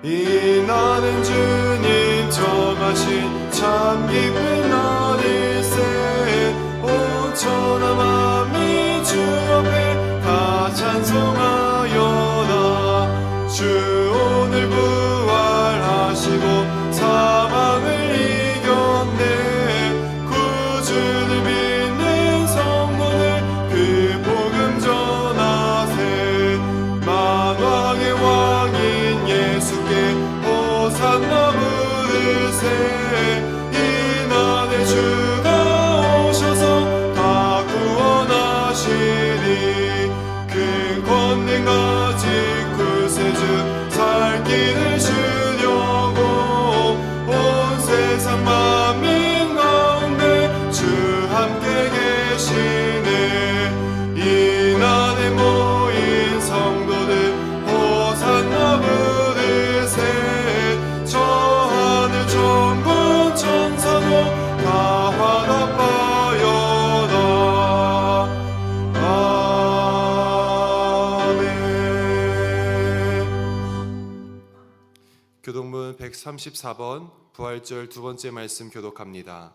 이 나는 주님 정하신 참 기쁜 날일세. 온 천하 만민 주 앞에 다 찬송하여라. 주 오늘 부활하시고 사망을 이겼네. 구주를 믿는 성도들 그 복음 전하세. 만왕의 왕인 예수께 호산나 부르세. 이날에 주가 오셔서 다 구원하시니 그 권능 가진 구세주 살 길을 주려고 온 세상 만민 가운데 주 함께 계시네. 이날에 모인 성도들 호산나 부르세. 저 하늘 천군 천사도 다 화답하여라. 아멘. 교독문 134번 부활절 두 번째 말씀 교독합니다.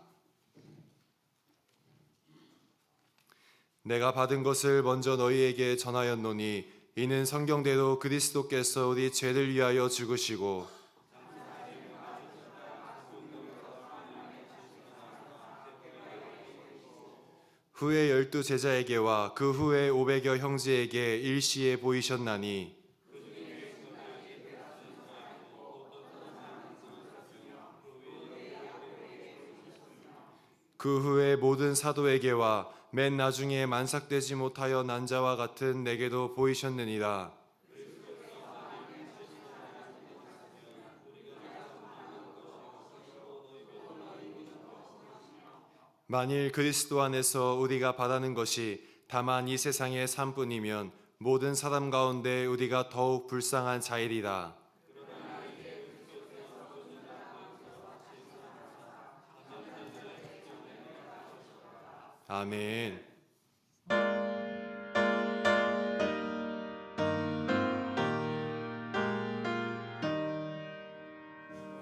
내가 받은 것을 먼저 너희에게 전하였노니 이는 성경대로 그리스도께서 우리 죄를 위하여 죽으시고 후에 12 제자에게와 그 후에 500여 형제에게 일시에 보이셨나니 그 후에 모든 사도에게와 맨 나중에 만삭되지 못하여 난 자와 같은 내게도 보이셨느니라. 만일 그리스도 안에서 우리가 바라는 것이 다만 이 세상의 삶뿐이면 모든 사람 가운데 우리가 더욱 불쌍한 자이리라. 아멘.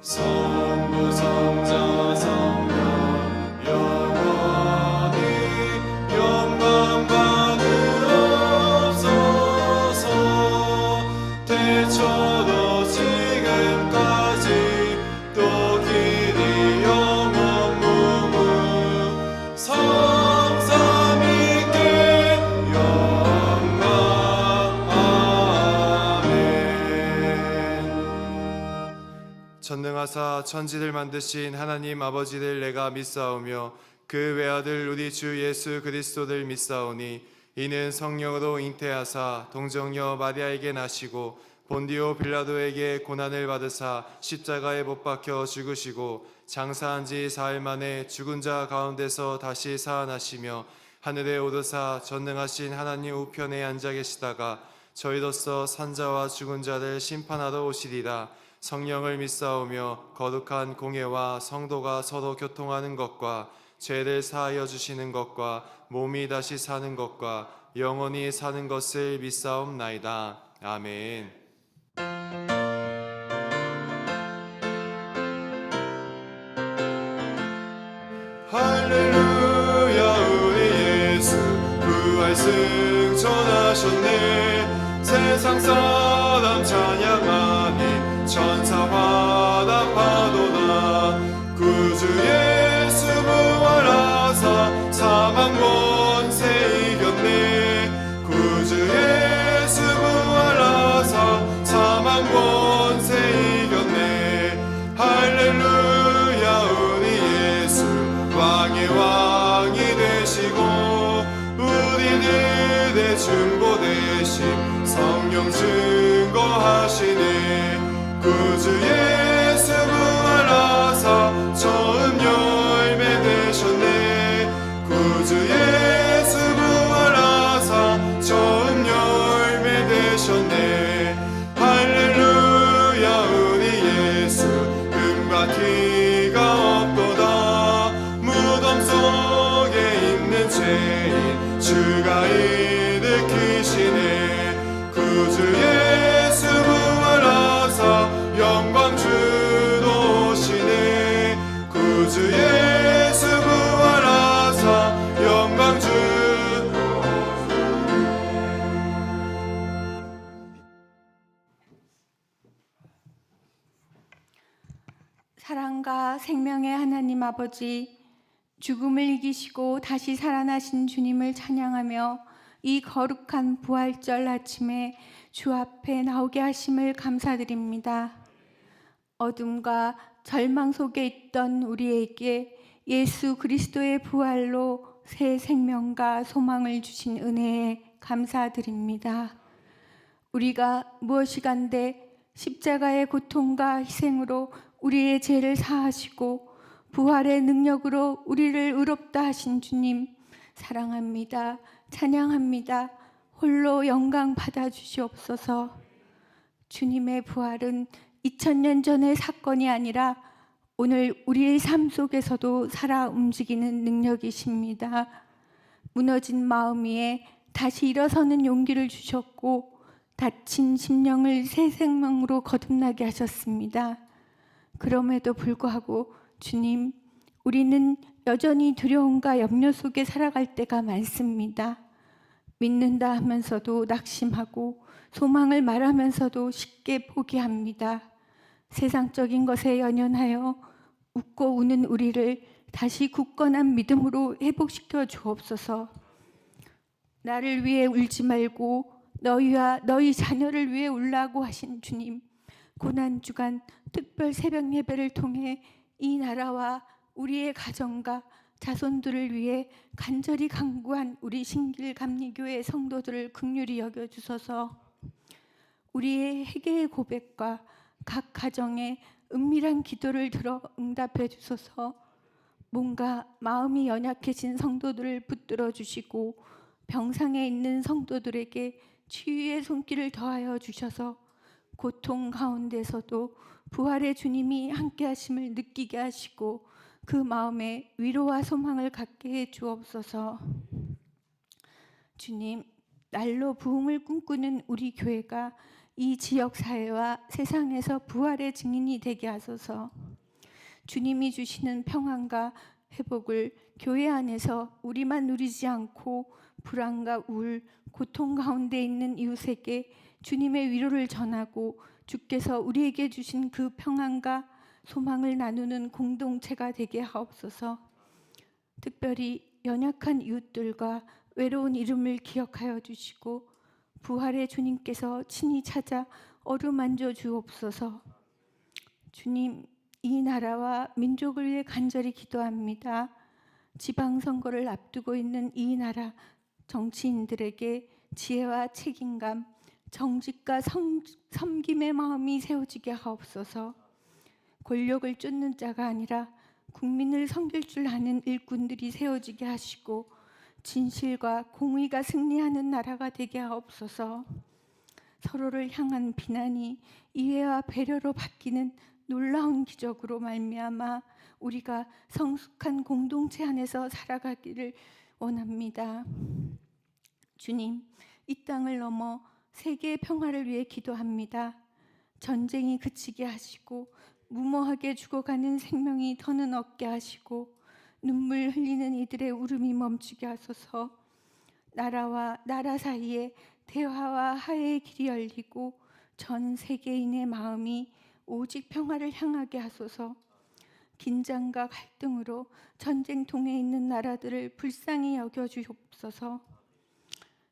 성부 성자 성령 영원히 영광 받으옵소서. 태초로 지금까지 또 길이 영원 무무 성삼위께 영광. 아멘. 전능하사 천지를 만드신 하나님 아버지를 내가 믿사오며 그 외아들 우리 주 예수 그리스도를 믿사오니 이는 성령으로 잉태하사 동정녀 마리아에게 나시고 본디오 빌라도에게 고난을 받으사 십자가에 못 박혀 죽으시고 장사한 지 사흘 만에 죽은 자 가운데서 다시 살아나시며 하늘에 오르사 전능하신 하나님 우편에 앉아 계시다가 저희로서 산자와 죽은 자를 심판하러 오시리라. 성령을 믿사오며 거룩한 공예와 성도가 서로 교통하는 것과 죄를 사하여 주시는 것과 몸이 다시 사는 것과 영원히 사는 것을 믿사옵나이다. 아멘. 할렐루야. 우리 예수 부활 승천하셨네. 세상 사람 찬양하니 천사 화답하도다. 구주 예수 부활하사 사망 권세 이겼네. 구주 예수 부활하사 사망 권세 이겼네. 할렐루야. 우리 예수 왕의 왕이 되시고 우리들의 중보 되심 성령 증거하시네. 구주 예수 부활하사 처음 열매 되셨네. 구주 예수 부활하사 처음 열매 되셨네. 할렐루야. 우리 예수 금과 티가 없도다. 무덤 속에 있는 죄인 주가 일으키시네. 구주 예수 부활하사 영 사랑과 생명의 하나님 아버지, 죽음을 이기시고 다시 살아나신 주님을 찬양하며 이 거룩한 부활절 아침에 주 앞에 나오게 하심을 감사드립니다. 어둠과 절망 속에 있던 우리에게 예수 그리스도의 부활로 새 생명과 소망을 주신 은혜에 감사드립니다. 우리가 무엇이간데 십자가의 고통과 희생으로 우리의 죄를 사하시고 부활의 능력으로 우리를 의롭다 하신 주님 사랑합니다. 찬양합니다. 홀로 영광 받아 주시옵소서. 주님의 부활은 2000년 전의 사건이 아니라 오늘 우리의 삶 속에서도 살아 움직이는 능력이십니다. 무너진 마음 위에 다시 일어서는 용기를 주셨고 다친 심령을 새 생명으로 거듭나게 하셨습니다. 그럼에도 불구하고 주님, 우리는 여전히 두려움과 염려 속에 살아갈 때가 많습니다. 믿는다 하면서도 낙심하고 소망을 말하면서도 쉽게 포기합니다. 세상적인 것에 연연하여 웃고 우는 우리를 다시 굳건한 믿음으로 회복시켜 주옵소서. 나를 위해 울지 말고 너희와 너희 자녀를 위해 울라고 하신 주님, 고난주간 특별 새벽 예배를 통해 이 나라와 우리의 가정과 자손들을 위해 간절히 간구한 우리 신길감리교회 성도들을 긍휼히 여겨주소서. 우리의 회개의 고백과 각 가정의 은밀한 기도를 들어 응답해 주소서. 뭔가 마음이 연약해진 성도들을 붙들어 주시고 병상에 있는 성도들에게 치유의 손길을 더하여 주셔서 고통 가운데서도 부활의 주님이 함께 하심을 느끼게 하시고 그 마음에 위로와 소망을 갖게 해 주옵소서. 주님, 날로 부흥을 꿈꾸는 우리 교회가 이 지역 사회와 세상에서 부활의 증인이 되게 하소서. 주님이 주시는 평안과 회복을 교회 안에서 우리만 누리지 않고 불안과 우울, 고통 가운데 있는 이웃에게 주님의 위로를 전하고 주께서 우리에게 주신 그 평안과 소망을 나누는 공동체가 되게 하옵소서. 특별히 연약한 이웃들과 외로운 이름을 기억하여 주시고 부활의 주님께서 친히 찾아 어루만져 주옵소서. 주님, 이 나라와 민족을 위해 간절히 기도합니다. 지방선거를 앞두고 있는 이 나라 정치인들에게 지혜와 책임감, 정직과 섬김의 마음이 세워지게 하옵소서. 권력을 쫓는 자가 아니라 국민을 섬길 줄 아는 일꾼들이 세워지게 하시고 진실과 공의가 승리하는 나라가 되게 하옵소서. 서로를 향한 비난이 이해와 배려로 바뀌는 놀라운 기적으로 말미암아 우리가 성숙한 공동체 안에서 살아가기를 원합니다. 주님, 이 땅을 넘어 세계의 평화를 위해 기도합니다. 전쟁이 그치게 하시고 무모하게 죽어가는 생명이 더는 없게 하시고 눈물 흘리는 이들의 울음이 멈추게 하소서. 나라와 나라 사이에 대화와 화해의 길이 열리고 전 세계인의 마음이 오직 평화를 향하게 하소서. 긴장과 갈등으로 전쟁통에 있는 나라들을 불쌍히 여겨주옵소서.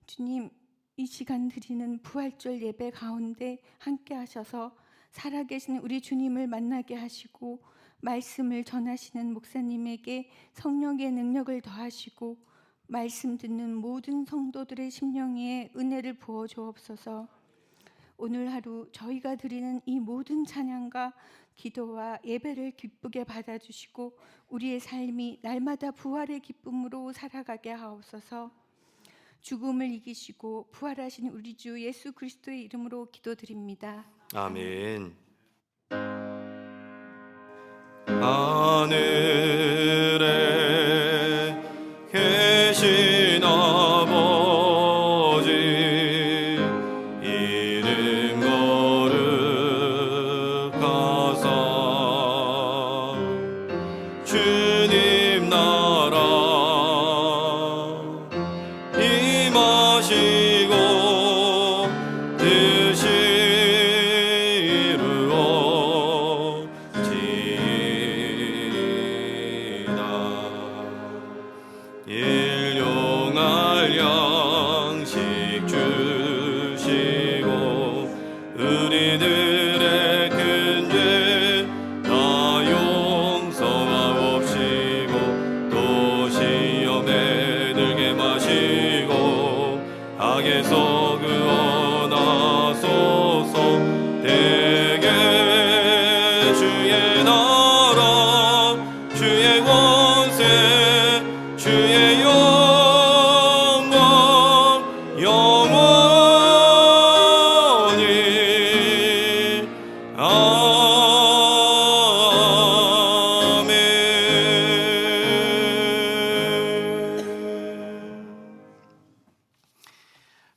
주님, 이 시간 드리는 부활절 예배 가운데 함께 하셔서 살아계신 우리 주님을 만나게 하시고 말씀을 전하시는 목사님에게 성령의 능력을 더하시고 말씀 듣는 모든 성도들의 심령 위에 은혜를 부어 주옵소서. 오늘 하루 저희가 드리는 이 모든 찬양과 기도와 예배를 기쁘게 받아주시고 우리의 삶이 날마다 부활의 기쁨으로 살아가게 하옵소서. 죽음을 이기시고 부활하신 우리 주 예수 그리스도의 이름으로 기도드립니다. 아멘. 하늘에 계신 아버지 이름 거룩하사 주님 나라 임하시고 뜻이 이루어지이다.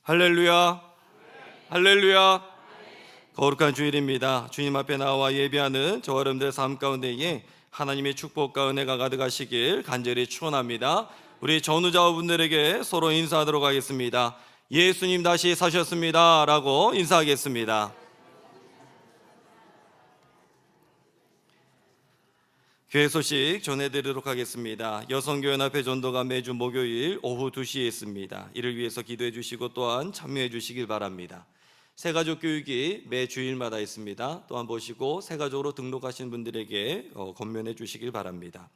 할렐루야, 할렐루야. 거룩한 주일입니다. 주님 앞에 나와 예배하는 저와 여러분들의 삶 가운데에 하나님의 축복과 은혜가 가득하시길 간절히 축원합니다. 우리 전우자분들에게 서로 인사하도록 하겠습니다. 예수님 다시 사셨습니다 라고 인사하겠습니다. 교회 소식 전해드리도록 하겠습니다. 여성교연합회 전도가 매주 목요일 오후 2시에 있습니다. 이를 위해서 기도해 주시고 또한 참여해 주시길 바랍니다. 새가족 교육이 매 주일마다 있습니다. 또한 보시고 새가족으로 등록하신 분들에게 권면해 주시길 바랍니다.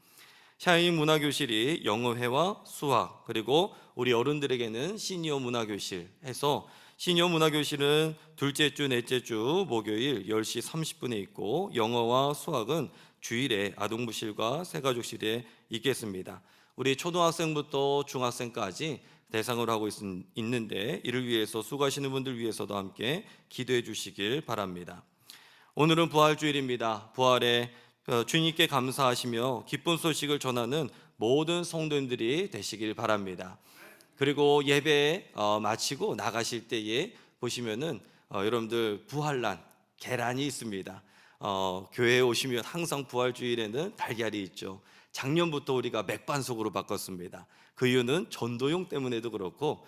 샤인 문화교실이 영어회화, 수학, 그리고 우리 어른들에게는 시니어 문화교실 해서 시니어 문화교실은 둘째 주, 넷째 주 목요일 10시 30분에 있고 영어와 수학은 주일에 아동부실과 새가족실에 있겠습니다. 우리 초등학생부터 중학생까지 대상으로 하고 있는데 이를 위해서 수고하시는 분들 위해서도 함께 기도해 주시길 바랍니다. 오늘은 부활주일입니다. 부활에 주님께 감사하시며 기쁜 소식을 전하는 모든 성도님들이 되시길 바랍니다. 그리고 예배 마치고 나가실 때에 보시면은 여러분들 부활란 계란이 있습니다. 교회에 오시면 항상 부활주일에는 달걀이 있죠. 작년부터 우리가 맥반석으로 바꿨습니다. 그 이유는 전도용 때문에도 그렇고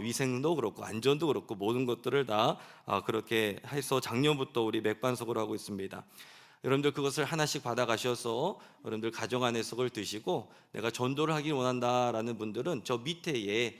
위생도 그렇고 안전도 그렇고 모든 것들을 다 그렇게 해서 작년부터 우리 맥반석으로 하고 있습니다. 여러분들 그것을 하나씩 받아가셔서 여러분들 가정 안에서 그걸 드시고 내가 전도를 하길 원한다라는 분들은 저 밑에에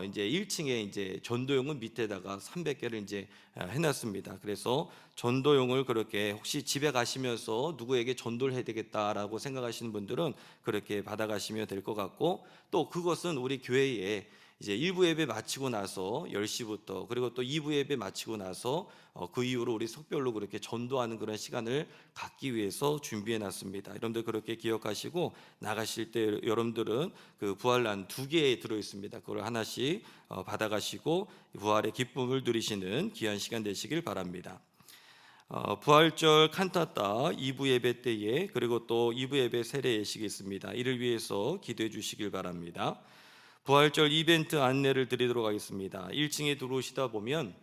이제 1층에 이제 전도용은 밑에다가 300개를 이제 해놨습니다. 그래서 전도용을 그렇게 혹시 집에 가시면서 누구에게 전도를 해야 되겠다라고 생각하시는 분들은 그렇게 받아가시면 될 것 같고, 또 그것은 우리 교회에 이제 1부 예배 마치고 나서 10시부터 그리고 또 2부 예배 마치고 나서 그 이후로 우리 석별로 그렇게 전도하는 그런 시간을 갖기 위해서 준비해 놨습니다. 여러분들 그렇게 기억하시고 나가실 때 여러분들은 그 부활란 2개에 들어 있습니다. 그걸 하나씩 받아가시고 부활의 기쁨을 누리시는 귀한 시간 되시길 바랍니다. 부활절 칸타타 2부 예배 때에 그리고 또 2부 예배 세례 예식이 있습니다. 이를 위해서 기도해 주시길 바랍니다. 부활절 이벤트 안내를 드리도록 하겠습니다. 1층에 들어오시다 보면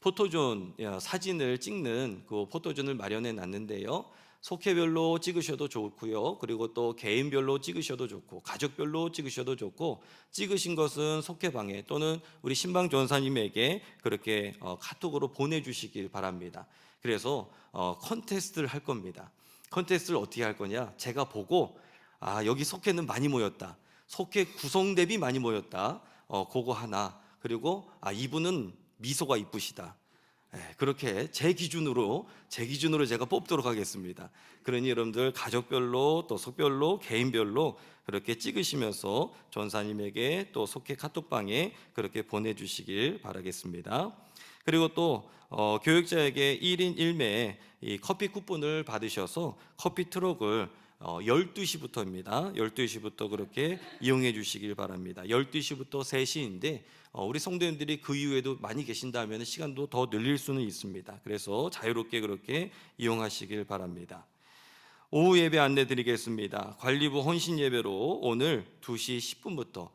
포토존 사진을 찍는 그 포토존을 마련해 놨는데요. 속회별로 찍으셔도 좋고요. 그리고 또 개인별로 찍으셔도 좋고 가족별로 찍으셔도 좋고, 찍으신 것은 속회방에 또는 우리 신방 전사님에게 그렇게 카톡으로 보내주시길 바랍니다. 그래서 컨테스트를 할 겁니다. 컨테스트를 어떻게 할 거냐? 제가 보고 여기 속회는 많이 모였다. 속회 구성 대비 많이 모였다. 그거 하나. 그리고 이분은 미소가 이쁘시다. 그렇게 제 기준으로 제가 뽑도록 하겠습니다. 그러니 여러분들 가족별로 또 속별로 개인별로 그렇게 찍으시면서 전사님에게 또 속회 카톡방에 그렇게 보내주시길 바라겠습니다. 그리고 또 교육자에게 1인 1매 이 커피 쿠폰을 받으셔서 커피 트럭을 12시부터입니다. 12시부터 그렇게 이용해 주시길 바랍니다. 12시부터 3시인데 우리 성도님들이 그 이후에도 많이 계신다면 시간도 더 늘릴 수는 있습니다. 그래서 자유롭게 그렇게 이용하시길 바랍니다. 오후 예배 안내 드리겠습니다. 관리부 헌신 예배로 오늘 2시 10분부터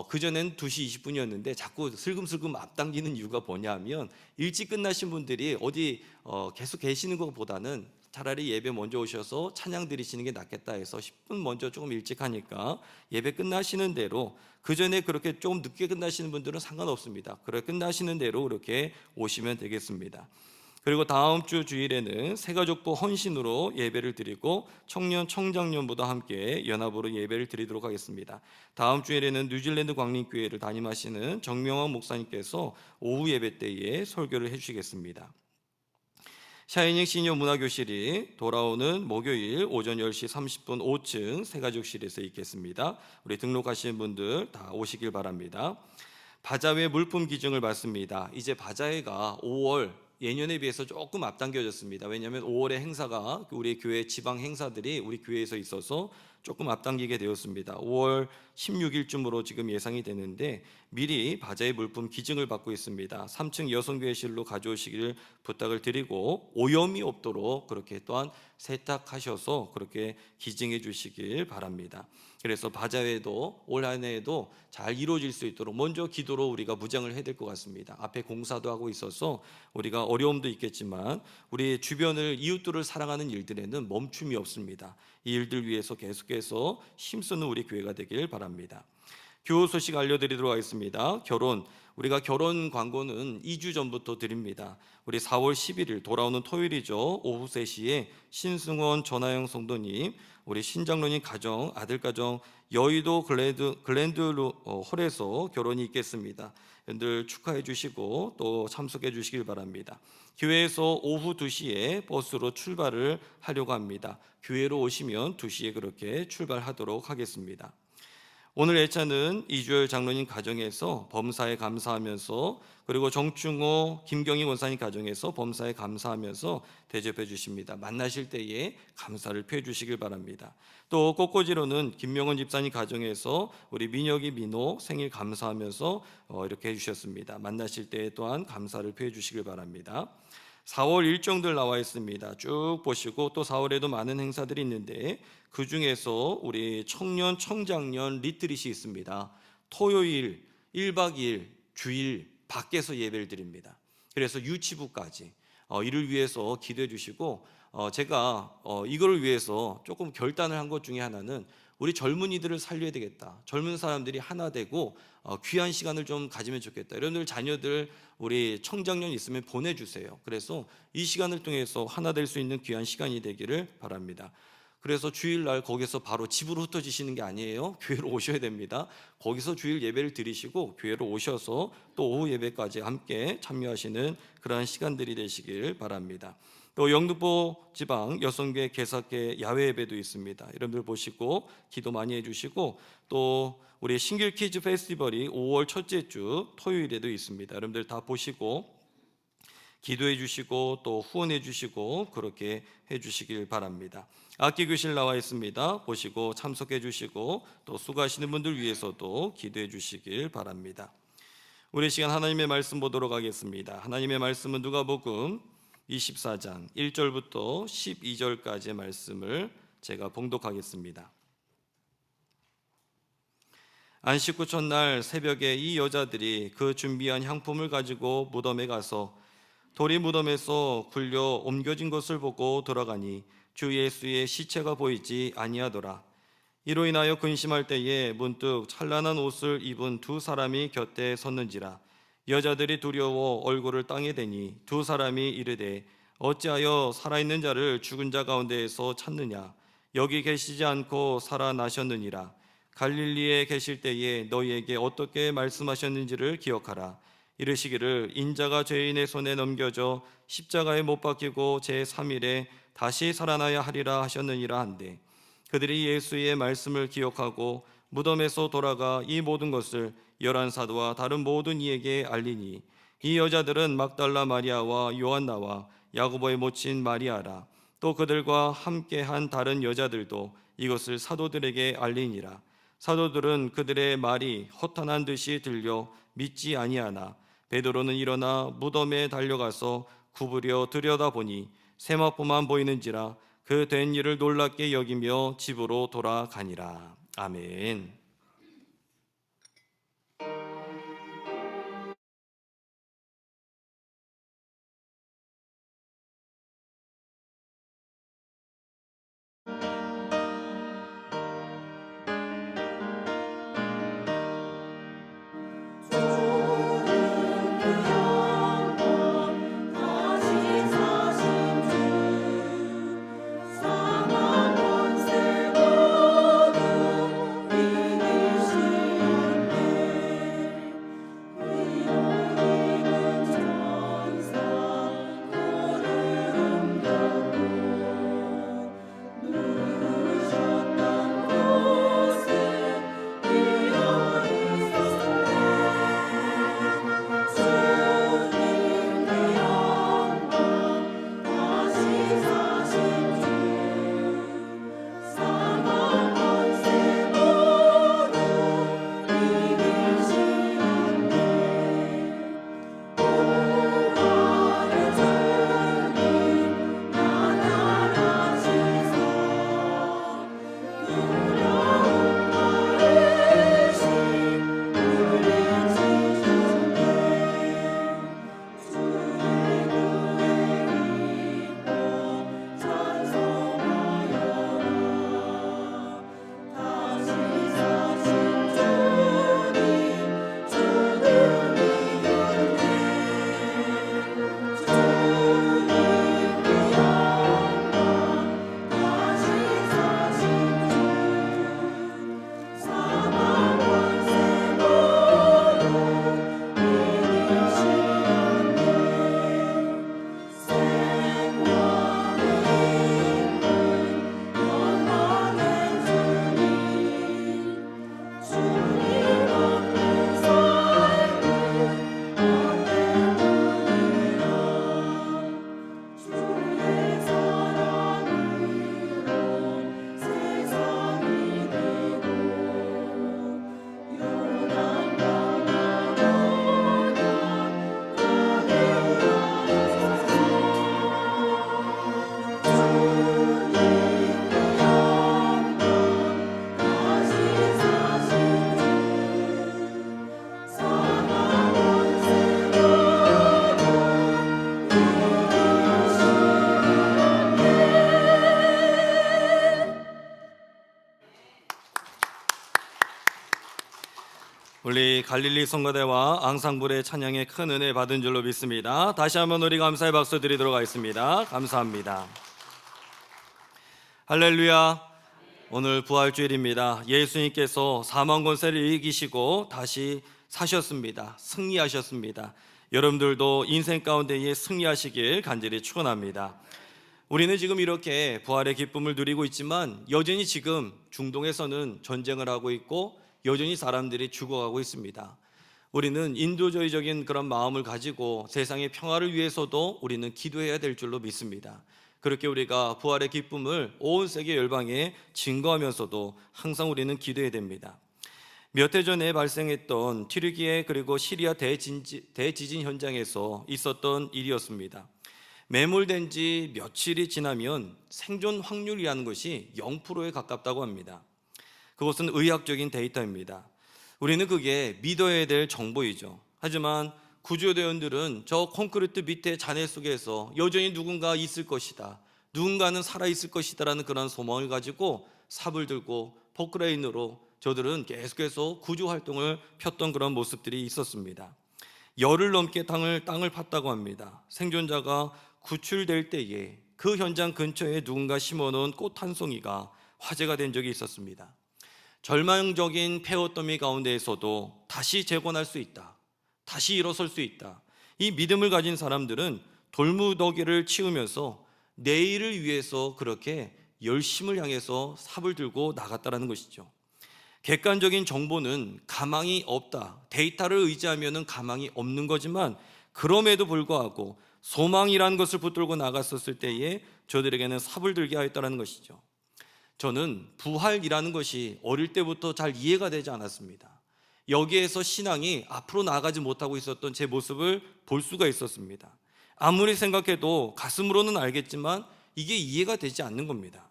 그전엔 2시 20분이었는데 자꾸 슬금슬금 앞당기는 이유가 뭐냐면 일찍 끝나신 분들이 어디 계속 계시는 것보다는 차라리 예배 먼저 오셔서 찬양 드리시는 게 낫겠다 해서 10분 먼저 조금 일찍 하니까 예배 끝나시는 대로, 그전에 그렇게 조금 늦게 끝나시는 분들은 상관없습니다. 그래 끝나시는 대로 그렇게 오시면 되겠습니다. 그리고 다음 주 주일에는 새가족부 헌신으로 예배를 드리고 청년 청장년부도 함께 연합으로 예배를 드리도록 하겠습니다. 다음 주일에는 뉴질랜드 광림교회를 담임하시는 정명환 목사님께서 오후 예배 때에 설교를 해주시겠습니다. 샤이닝 시니어 문화교실이 돌아오는 목요일 오전 10시 30분 5층 새가족실에서 있겠습니다. 우리 등록하신 분들 다 오시길 바랍니다. 바자회 물품 기증을 받습니다. 이제 바자회가 5월 예년에 비해서 조금 앞당겨졌습니다. 왜냐하면 5월에 행사가 우리 교회 지방 행사들이 우리 교회에서 있어서 조금 앞당기게 되었습니다. 5월 16일쯤으로 지금 예상이 되는데 미리 바자회 물품 기증을 받고 있습니다. 3층 여성교회실로 가져오시기를 부탁을 드리고 오염이 없도록 그렇게 또한 세탁하셔서 그렇게 기증해 주시길 바랍니다. 그래서 바자회도 올 한 해에도 잘 이루어질 수 있도록 먼저 기도로 우리가 무장을 해야 될 것 같습니다. 앞에 공사도 하고 있어서 우리가 어려움도 있겠지만 우리 주변을 이웃들을 사랑하는 일들에는 멈춤이 없습니다. 이 일들 위해서 계속해서 힘쓰는 우리 교회가 되길 바랍니다. 교우 소식 알려드리도록 하겠습니다. 우리가 결혼 광고는 2주 전부터 드립니다. 우리 4월 11일 돌아오는 토요일이죠. 오후 3시에 신승원 전하영 성도님, 우리 신장로님 가정, 아들 가정 여의도 글랜드 홀에서 결혼이 있겠습니다. 여러분들 축하해 주시고 또 참석해 주시길 바랍니다. 교회에서 오후 2시에 버스로 출발을 하려고 합니다. 교회로 오시면 2시에 그렇게 출발하도록 하겠습니다. 오늘 예찬은 이주열 장로님 가정에서 범사에 감사하면서, 그리고 정충호 김경희 원사님 가정에서 범사에 감사하면서 대접해 주십니다. 만나실 때에 감사를 표해 주시길 바랍니다. 또 꽃꽂이로는 김명원 집사님 가정에서 우리 민혁이 민호 생일 감사하면서 이렇게 해주셨습니다. 만나실 때에 또한 감사를 표해 주시길 바랍니다. 4월 일정들 나와 있습니다. 쭉 보시고 또 4월에도 많은 행사들이 있는데 그 중에서 우리 청년 청장년 리트릿이 있습니다. 토요일 1박 2일 주일 밖에서 예배를 드립니다. 그래서 유치부까지 이를 위해서 기도해 주시고, 제가 이걸 위해서 조금 결단을 한 것 중에 하나는 우리 젊은이들을 살려야 되겠다. 젊은 사람들이 하나 되고 귀한 시간을 좀 가지면 좋겠다. 여러분들 자녀들 우리 청장년 있으면 보내주세요. 그래서 이 시간을 통해서 하나 될 수 있는 귀한 시간이 되기를 바랍니다. 그래서 주일날 거기서 바로 집으로 흩어지시는 게 아니에요. 교회로 오셔야 됩니다. 거기서 주일 예배를 드리시고 교회로 오셔서 또 오후 예배까지 함께 참여하시는 그러한 시간들이 되시길 바랍니다. 또 영등포 지방 여성교회 개사회 야외 예배도 있습니다. 여러분들 보시고 기도 많이 해주시고, 또 우리 신길 키즈 페스티벌이 5월 첫째 주 토요일에도 있습니다. 여러분들 다 보시고 기도해 주시고 또 후원해 주시고 그렇게 해 주시길 바랍니다. 악기 교실 나와 있습니다. 보시고 참석해 주시고 또 수고하시는 분들 위해서도 기도해 주시길 바랍니다. 우리 시간 하나님의 말씀 보도록 하겠습니다. 하나님의 말씀은 누가복음 24장 1절부터 12절까지의 말씀을 제가 봉독하겠습니다. 안식 후 첫날 새벽에 이 여자들이 그 준비한 향품을 가지고 무덤에 가서 돌이 무덤에서 굴려 옮겨진 것을 보고 돌아가니 주 예수의 시체가 보이지 아니하더라. 이로 인하여 근심할 때에 문득 찬란한 옷을 입은 두 사람이 곁에 섰는지라. 여자들이 두려워 얼굴을 땅에 대니 두 사람이 이르되 어찌하여 살아있는 자를 죽은 자 가운데에서 찾느냐. 여기 계시지 않고 살아나셨느니라. 갈릴리에 계실 때에 너희에게 어떻게 말씀하셨는지를 기억하라. 이르시기를 인자가 죄인의 손에 넘겨져 십자가에 못 박히고 제3일에 다시 살아나야 하리라 하셨느니라 한데, 그들이 예수의 말씀을 기억하고 무덤에서 돌아가 이 모든 것을 11사도와 다른 모든 이에게 알리니, 이 여자들은 막달라 마리아와 요한나와 야고보의 모친 마리아라. 또 그들과 함께한 다른 여자들도 이것을 사도들에게 알리니라. 사도들은 그들의 말이 허탄한 듯이 들려 믿지 아니하나 베드로는 일어나 무덤에 달려가서 구부려 들여다보니 세마포만 보이는지라 그 된 일을 놀랍게 여기며 집으로 돌아가니라. 아멘. 사망 권세 모두 갈릴리 성가대와 앙상블의 찬양에 큰 은혜 받은 줄로 믿습니다. 다시 한번 우리 감사의 박수 드리도록 하겠습니다. 감사합니다. 할렐루야. 오늘 부활주일입니다. 예수님께서 사망 권세를 이기시고 다시 사셨습니다. 승리하셨습니다. 여러분들도 인생 가운데에 승리하시길 간절히 축원합니다. 우리는 지금 이렇게 부활의 기쁨을 누리고 있지만 여전히 지금 중동에서는 전쟁을 하고 있고 여전히 사람들이 죽어가고 있습니다. 우리는 인도주의적인 그런 마음을 가지고 세상의 평화를 위해서도 우리는 기도해야 될 줄로 믿습니다. 그렇게 우리가 부활의 기쁨을 온 세계 열방에 증거하면서도 항상 우리는 기도해야 됩니다. 몇 해 전에 발생했던 튀르키예 그리고 시리아 대지진 현장에서 있었던 일이었습니다. 매몰된 지 며칠이 지나면 생존 확률이라는 것이 0%에 가깝다고 합니다. 그것은 의학적인 데이터입니다. 우리는 그게 믿어야 될 정보이죠. 하지만 구조대원들은 저 콘크리트 밑에 잔해 속에서 여전히 누군가 있을 것이다, 누군가는 살아있을 것이다 라는 그런 소망을 가지고 삽을 들고 포크레인으로 저들은 계속해서 구조활동을 폈던 그런 모습들이 있었습니다. 열흘 넘게 땅을 팠다고 합니다. 생존자가 구출될 때에 그 현장 근처에 누군가 심어놓은 꽃 한 송이가 화제가 된 적이 있었습니다. 절망적인 폐허더미 가운데에서도 다시 재건할 수 있다, 다시 일어설 수 있다, 이 믿음을 가진 사람들은 돌무더기를 치우면서 내일을 위해서 그렇게 열심을 향해서 삽을 들고 나갔다는 것이죠. 객관적인 정보는 가망이 없다, 데이터를 의지하면 가망이 없는 거지만 그럼에도 불구하고 소망이라는 것을 붙들고 나갔었을 때에 저들에게는 삽을 들게 하였다는 것이죠. 저는 부활이라는 것이 어릴 때부터 잘 이해가 되지 않았습니다. 여기에서 신앙이 앞으로 나아가지 못하고 있었던 제 모습을 볼 수가 있었습니다. 아무리 생각해도 가슴으로는 알겠지만 이게 이해가 되지 않는 겁니다.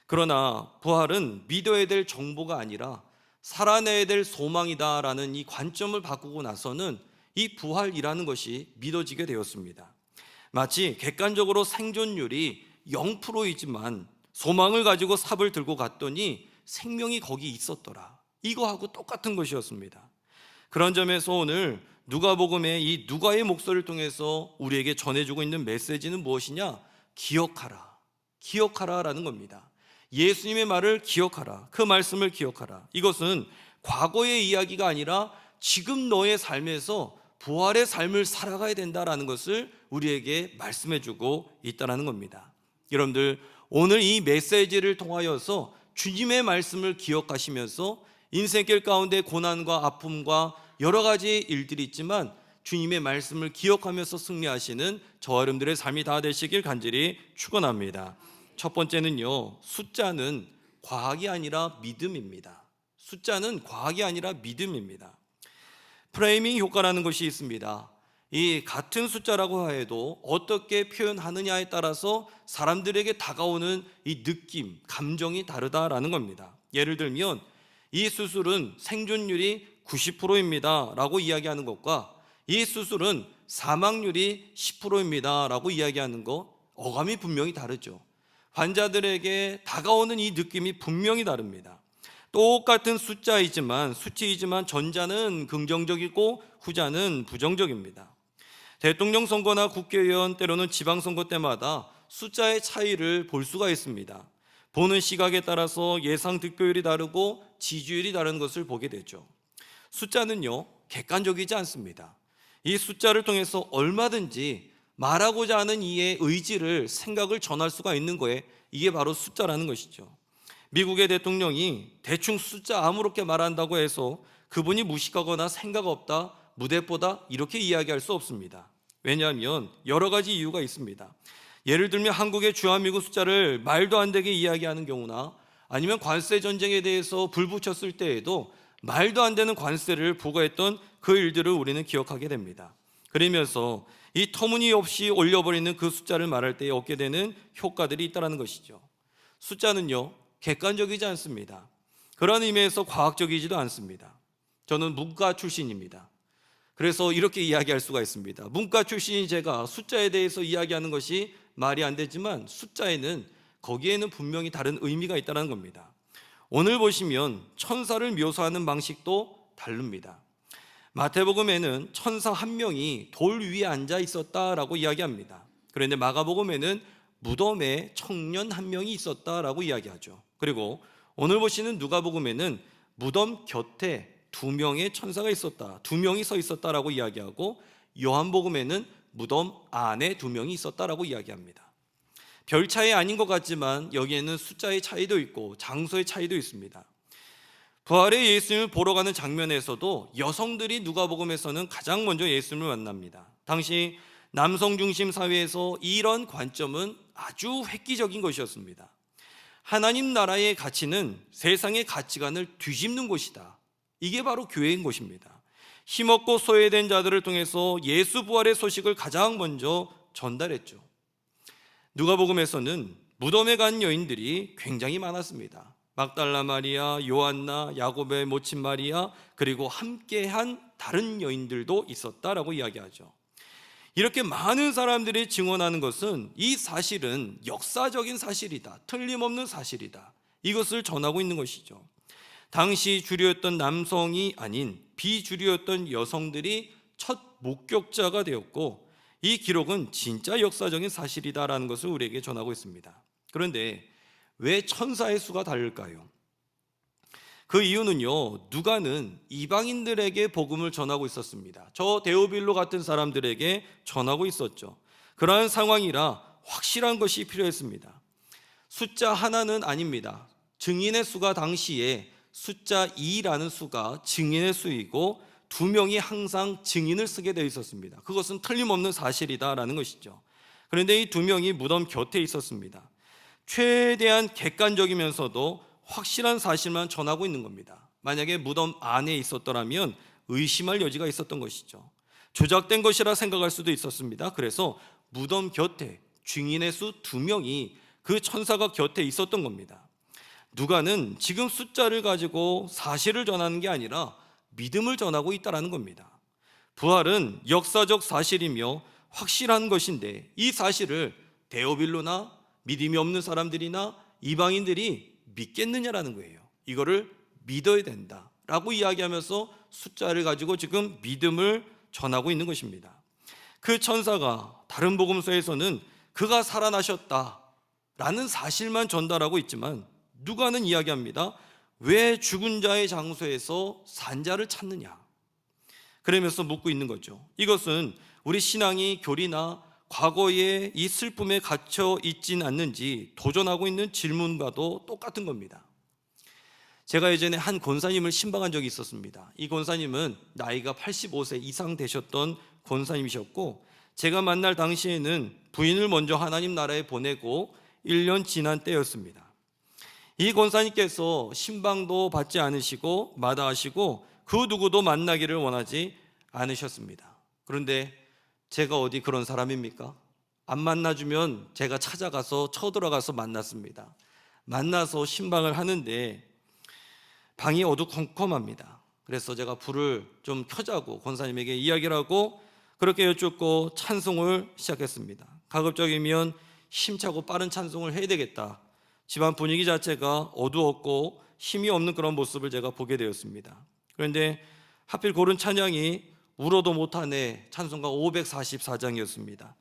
그러나 부활은 믿어야 될 정보가 아니라 살아내야 될 소망이다라는 이 관점을 바꾸고 나서는 이 부활이라는 것이 믿어지게 되었습니다. 마치 객관적으로 생존율이 0%이지만 소망을 가지고 삽을 들고 갔더니 생명이 거기 있었더라, 이거하고 똑같은 것이었습니다. 그런 점에서 오늘 누가복음의 이 누가의 목소리를 통해서 우리에게 전해주고 있는 메시지는 무엇이냐? 기억하라, 기억하라라는 겁니다. 예수님의 말을 기억하라, 그 말씀을 기억하라. 이것은 과거의 이야기가 아니라 지금 너의 삶에서 부활의 삶을 살아가야 된다라는 것을 우리에게 말씀해주고 있다는 겁니다. 여러분들, 오늘 이 메시지를 통하여서 주님의 말씀을 기억하시면서 인생길 가운데 고난과 아픔과 여러 가지 일들이 있지만 주님의 말씀을 기억하면서 승리하시는 저와 여러분들의 삶이 다 되시길 간절히 축원합니다. 첫 번째는요, 숫자는 과학이 아니라 믿음입니다. 숫자는 과학이 아니라 믿음입니다. 프레이밍 효과라는 것이 있습니다. 이 같은 숫자라고 해도 어떻게 표현하느냐에 따라서 사람들에게 다가오는 이 느낌, 감정이 다르다라는 겁니다. 예를 들면 이 수술은 생존율이 90%입니다 라고 이야기하는 것과 이 수술은 사망률이 10%입니다 라고 이야기하는 것, 어감이 분명히 다르죠. 환자들에게 다가오는 이 느낌이 분명히 다릅니다. 똑같은 숫자이지만 수치이지만 전자는 긍정적이고 후자는 부정적입니다. 대통령 선거나 국회의원, 때로는 지방선거 때마다 숫자의 차이를 볼 수가 있습니다. 보는 시각에 따라서 예상 득표율이 다르고 지지율이 다른 것을 보게 되죠. 숫자는요, 객관적이지 않습니다. 이 숫자를 통해서 얼마든지 말하고자 하는 이의 의지를, 생각을 전할 수가 있는 거에 이게 바로 숫자라는 것이죠. 미국의 대통령이 대충 숫자 아무렇게 말한다고 해서 그분이 무식하거나 생각 없다, 무대뽀다 이렇게 이야기할 수 없습니다. 왜냐하면 여러 가지 이유가 있습니다. 예를 들면 한국의 주한미군 숫자를 말도 안 되게 이야기하는 경우나 아니면 관세 전쟁에 대해서 불붙였을 때에도 말도 안 되는 관세를 부과했던 그 일들을 우리는 기억하게 됩니다. 그러면서 이 터무니없이 올려버리는 그 숫자를 말할 때에 얻게 되는 효과들이 있다는 것이죠. 숫자는요, 객관적이지 않습니다. 그런 의미에서 과학적이지도 않습니다. 저는 문과 출신입니다. 그래서 이렇게 이야기할 수가 있습니다. 문과 출신인 제가 숫자에 대해서 이야기하는 것이 말이 안 되지만 숫자에는, 거기에는 분명히 다른 의미가 있다는 겁니다. 오늘 보시면 천사를 묘사하는 방식도 다릅니다. 마태복음에는 천사 한 명이 돌 위에 앉아 있었다라고 이야기합니다. 그런데 마가복음에는 무덤에 청년 한 명이 있었다라고 이야기하죠. 그리고 오늘 보시는 누가복음에는 무덤 곁에 두 명의 천사가 있었다, 두 명이 서 있었다라고 이야기하고, 요한복음에는 무덤 안에 두 명이 있었다라고 이야기합니다. 별 차이 아닌 것 같지만 여기에는 숫자의 차이도 있고 장소의 차이도 있습니다. 부활의 예수님을 보러 가는 장면에서도 여성들이 누가복음에서는 가장 먼저 예수님을 만납니다. 당시 남성 중심 사회에서 이런 관점은 아주 획기적인 것이었습니다. 하나님 나라의 가치는 세상의 가치관을 뒤집는 곳이다. 이게 바로 교회인 것입니다. 힘없고 소외된 자들을 통해서 예수 부활의 소식을 가장 먼저 전달했죠. 누가복음에서는 무덤에 간 여인들이 굉장히 많았습니다. 막달라 마리아, 요한나, 야곱의 모친 마리아, 그리고 함께한 다른 여인들도 있었다라고 이야기하죠. 이렇게 많은 사람들이 증언하는 것은 이 사실은 역사적인 사실이다, 틀림없는 사실이다, 이것을 전하고 있는 것이죠. 당시 주류였던 남성이 아닌 비주류였던 여성들이 첫 목격자가 되었고, 이 기록은 진짜 역사적인 사실이다라는 것을 우리에게 전하고 있습니다. 그런데 왜 천사의 수가 다를까요? 그 이유는요, 누가는 이방인들에게 복음을 전하고 있었습니다. 저 데오빌로 같은 사람들에게 전하고 있었죠. 그러한 상황이라 확실한 것이 필요했습니다. 숫자 하나는 아닙니다. 증인의 수가 당시에 숫자 2라는 수가 증인의 수이고, 두 명이 항상 증인을 쓰게 되어 있었습니다. 그것은 틀림없는 사실이다라는 것이죠. 그런데 이 두 명이 무덤 곁에 있었습니다. 최대한 객관적이면서도 확실한 사실만 전하고 있는 겁니다. 만약에 무덤 안에 있었더라면 의심할 여지가 있었던 것이죠. 조작된 것이라 생각할 수도 있었습니다. 그래서 무덤 곁에 증인의 수 두 명이 그 천사가 곁에 있었던 겁니다. 누가는 지금 숫자를 가지고 사실을 전하는 게 아니라 믿음을 전하고 있다는 겁니다. 부활은 역사적 사실이며 확실한 것인데, 이 사실을 데오빌로나 믿음이 없는 사람들이나 이방인들이 믿겠느냐라는 거예요. 이거를 믿어야 된다라고 이야기하면서 숫자를 가지고 지금 믿음을 전하고 있는 것입니다. 그 천사가 다른 복음서에서는 그가 살아나셨다라는 사실만 전달하고 있지만, 누가는 이야기합니다. 왜 죽은 자의 장소에서 산 자를 찾느냐? 그러면서 묻고 있는 거죠. 이것은 우리 신앙이 교리나 과거의 이 슬픔에 갇혀 있진 않는지 도전하고 있는 질문과도 똑같은 겁니다. 제가 예전에 한 권사님을 신방한 적이 있었습니다. 이 권사님은 나이가 85세 이상 되셨던 권사님이셨고, 제가 만날 당시에는 부인을 먼저 하나님 나라에 보내고 1년 지난 때였습니다. 이 권사님께서 신방도 받지 않으시고 마다하시고 그 누구도 만나기를 원하지 않으셨습니다. 그런데 제가 어디 그런 사람입니까? 안 만나주면 제가 찾아가서 쳐들어가서 만났습니다. 만나서 신방을 하는데 방이 어두컴컴합니다. 그래서 제가 불을 좀 켜자고 권사님에게 이야기를 하고 그렇게 여쭙고 찬송을 시작했습니다. 가급적이면 힘차고 빠른 찬송을 해야 되겠다. 집안 분위기 자체가 어두웠고 힘이 없는 그런 모습을 제가 보게 되었습니다. 그런데 하필 고른 찬양이 울어도 못하네 찬송가 544장이었습니다.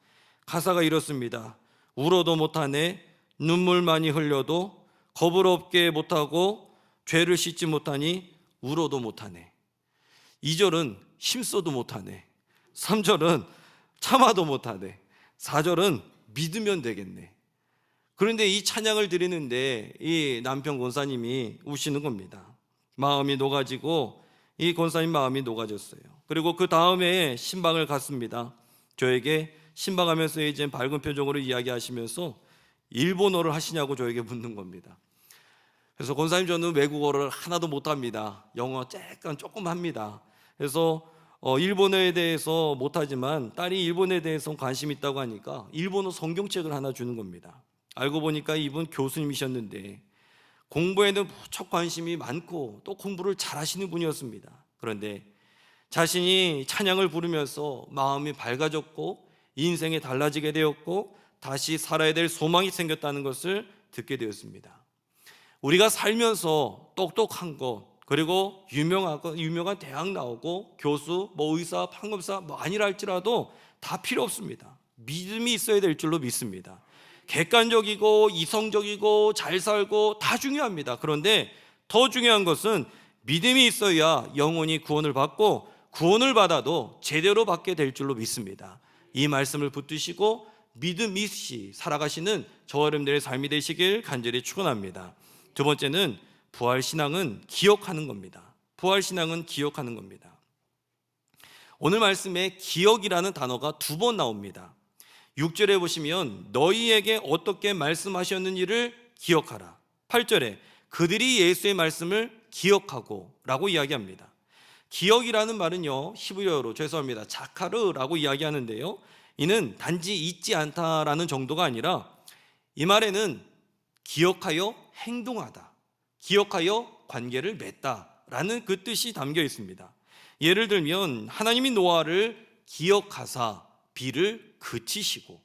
가사가 이렇습니다. 울어도 못하네 눈물 많이 흘려도 겁을 없게 못하고 죄를 씻지 못하니 울어도 못하네. 2절은 힘써도 못하네. 3절은 참아도 못하네. 4절은 믿으면 되겠네. 그런데 이 찬양을 드리는데 이 남편 권사님이 우시는 겁니다. 마음이 녹아지고 이 권사님 마음이 녹아졌어요. 그리고 그 다음에 신방을 갔습니다. 저에게 신방하면서 이제 밝은 표정으로 이야기하시면서 일본어를 하시냐고 저에게 묻는 겁니다. 그래서 권사님 저는 외국어를 하나도 못합니다. 영어 조금 합니다. 그래서 일본어에 대해서 못하지만 딸이 일본에 대해서 관심 있다고 하니까 일본어 성경책을 하나 주는 겁니다. 알고 보니까 이분 교수님이셨는데 공부에는 무척 관심이 많고 또 공부를 잘하시는 분이었습니다. 그런데 자신이 찬양을 부르면서 마음이 밝아졌고 인생이 달라지게 되었고 다시 살아야 될 소망이 생겼다는 것을 듣게 되었습니다. 우리가 살면서 똑똑한 것, 그리고 유명한 대학 나오고 교수, 의사, 판검사 아니라 할지라도 다 필요 없습니다. 믿음이 있어야 될 줄로 믿습니다. 객관적이고 이성적이고 잘 살고 다 중요합니다. 그런데 더 중요한 것은 믿음이 있어야 영혼이 구원을 받고 구원을 받아도 제대로 받게 될 줄로 믿습니다. 이 말씀을 붙드시고 믿음 있이 살아가시는 저와 여러분들의 삶이 되시길 간절히 축원합니다. 두 번째는 부활신앙은 기억하는 겁니다. 부활신앙은 기억하는 겁니다. 오늘 말씀에 기억이라는 단어가 2번 나옵니다. 6절에 보시면 너희에게 어떻게 말씀하셨는지를 기억하라. 8절에 그들이 예수의 말씀을 기억하고 라고 이야기합니다. 기억이라는 말은요, 히브리어로 자카르라고 이야기하는데요, 이는 단지 잊지 않다라는 정도가 아니라 이 말에는 기억하여 행동하다, 기억하여 관계를 맺다라는 그 뜻이 담겨 있습니다. 예를 들면 하나님이 노아를 기억하사 비를 그치시고,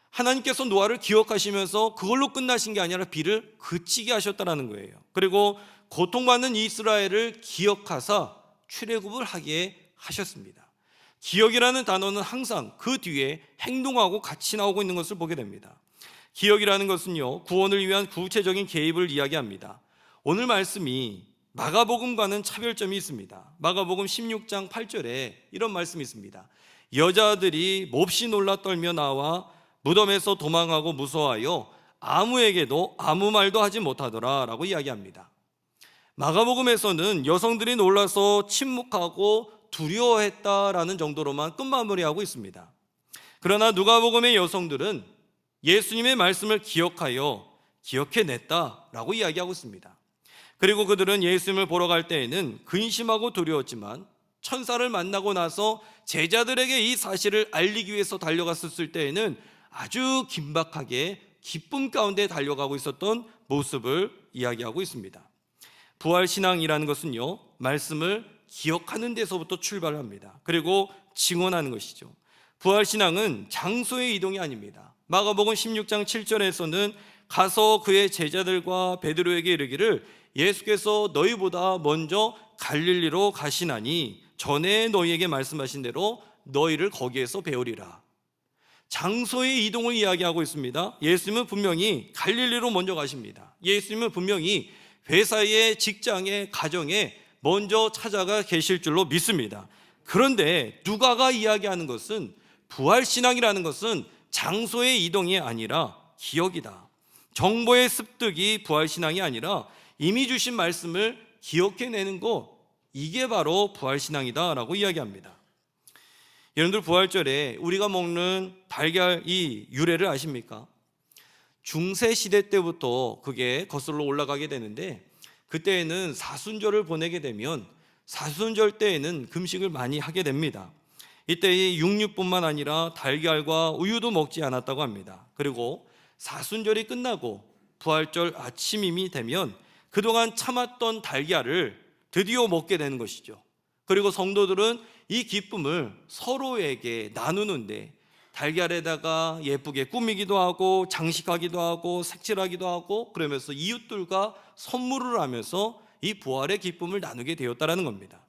하나님께서 노아를 기억하시면서 그걸로 끝나신 게 아니라 비를 그치게 하셨다는 거예요. 그리고 고통받는 이스라엘을 기억하사 출애굽을 하게 하셨습니다. 기억이라는 단어는 항상 그 뒤에 행동하고 같이 나오고 있는 것을 보게 됩니다. 기억이라는 것은요, 구원을 위한 구체적인 개입을 이야기합니다. 오늘 말씀이 마가복음과는 차별점이 있습니다. 마가복음 16장 8절에 이런 말씀이 있습니다. 여자들이 몹시 놀라 떨며 나와 무덤에서 도망하고 무서워하여 아무에게도 아무 말도 하지 못하더라 라고 이야기합니다. 마가복음에서는 여성들이 놀라서 침묵하고 두려워했다라는 정도로만 끝마무리하고 있습니다. 그러나 누가복음의 여성들은 예수님의 말씀을 기억해냈다라고 이야기하고 있습니다. 그리고 그들은 예수님을 보러 갈 때에는 근심하고 두려웠지만 천사를 만나고 나서 제자들에게 이 사실을 알리기 위해서 달려갔을 때에는 아주 긴박하게 기쁨 가운데 달려가고 있었던 모습을 이야기하고 있습니다. 부활신앙이라는 것은요, 말씀을 기억하는 데서부터 출발합니다. 그리고 증언하는 것이죠. 부활신앙은 장소의 이동이 아닙니다. 마가복음 16장 7절에서는 가서 그의 제자들과 베드로에게 이르기를 예수께서 너희보다 먼저 갈릴리로 가시나니 전에 너희에게 말씀하신 대로 너희를 거기에서 배우리라. 장소의 이동을 이야기하고 있습니다. 예수님은 분명히 갈릴리로 먼저 가십니다. 예수님은 분명히 회사에, 직장에, 가정에 먼저 찾아가 계실 줄로 믿습니다. 그런데 누가가 이야기하는 것은 부활신앙이라는 것은 장소의 이동이 아니라 기억이다. 정보의 습득이 부활신앙이 아니라 이미 주신 말씀을 기억해내는 것, 이게 바로 부활신앙이다라고 이야기합니다. 여러분들 부활절에 우리가 먹는 달걀 이 유래를 아십니까? 중세시대 때부터 그게 거슬러 올라가게 되는데, 그때에는 사순절을 보내게 되면 사순절 때에는 금식을 많이 하게 됩니다. 이때 이 육류뿐만 아니라 달걀과 우유도 먹지 않았다고 합니다. 그리고 사순절이 끝나고 부활절 아침임이 되면 그동안 참았던 달걀을 드디어 먹게 되는 것이죠. 그리고 성도들은 이 기쁨을 서로에게 나누는데 달걀에다가 예쁘게 꾸미기도 하고 장식하기도 하고 색칠하기도 하고 그러면서 이웃들과 선물을 하면서 이 부활의 기쁨을 나누게 되었다는 겁니다.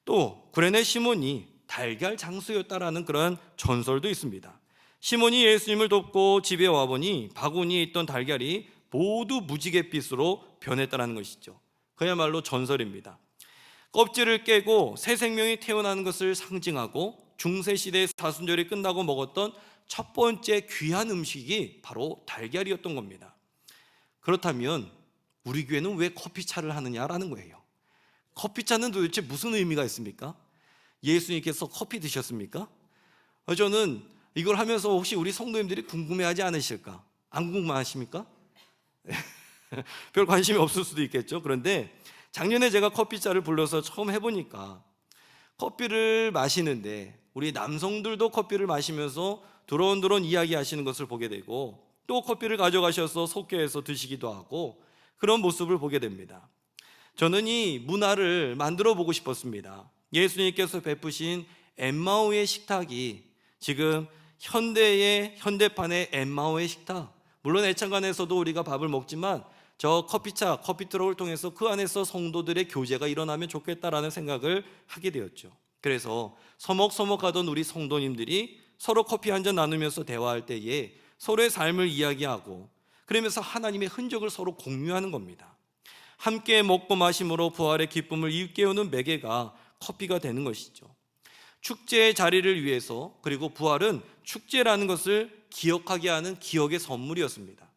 또 구레네 시몬이 달걀 장수였다라는 그런 전설도 있습니다. 시몬이 예수님을 돕고 집에 와보니 바구니에 있던 달걀이 모두 무지갯빛으로 변했다는 것이죠. 그야말로 전설입니다. 껍질을 깨고 새 생명이 태어나는 것을 상징하고 중세시대의 사순절이 끝나고 먹었던 첫 번째 귀한 음식이 바로 달걀이었던 겁니다. 그렇다면 우리 교회는 왜 커피차를 하느냐라는 거예요. 커피차는 도대체 무슨 의미가 있습니까? 예수님께서 커피 드셨습니까? 저는 이걸 하면서 혹시 우리 성도님들이 궁금해하지 않으실까? 안 궁금하십니까? 별 관심이 없을 수도 있겠죠. 그런데 작년에 제가 커피차를 불러서 처음 해보니까 커피를 마시는데 우리 남성들도 커피를 마시면서 드론드론 이야기하시는 것을 보게 되고, 또 커피를 가져가셔서 속회해서 드시기도 하고 그런 모습을 보게 됩니다. 저는 이 문화를 만들어 보고 싶었습니다. 예수님께서 베푸신 엠마오의 식탁이 지금 현대판의 엠마오의 식탁, 물론 애창관에서도 우리가 밥을 먹지만 저 커피 트럭을 통해서 그 안에서 성도들의 교제가 일어나면 좋겠다라는 생각을 하게 되었죠. 그래서 서먹서먹하던 우리 성도님들이 서로 커피 한 잔 나누면서 대화할 때에 서로의 삶을 이야기하고 그러면서 하나님의 흔적을 서로 공유하는 겁니다. 함께 먹고 마심으로 부활의 기쁨을 일깨우는 매개가 커피가 되는 것이죠. 축제의 자리를 위해서, 그리고 부활은 축제라는 것을 기억하게 하는 기억의 선물이었습니다.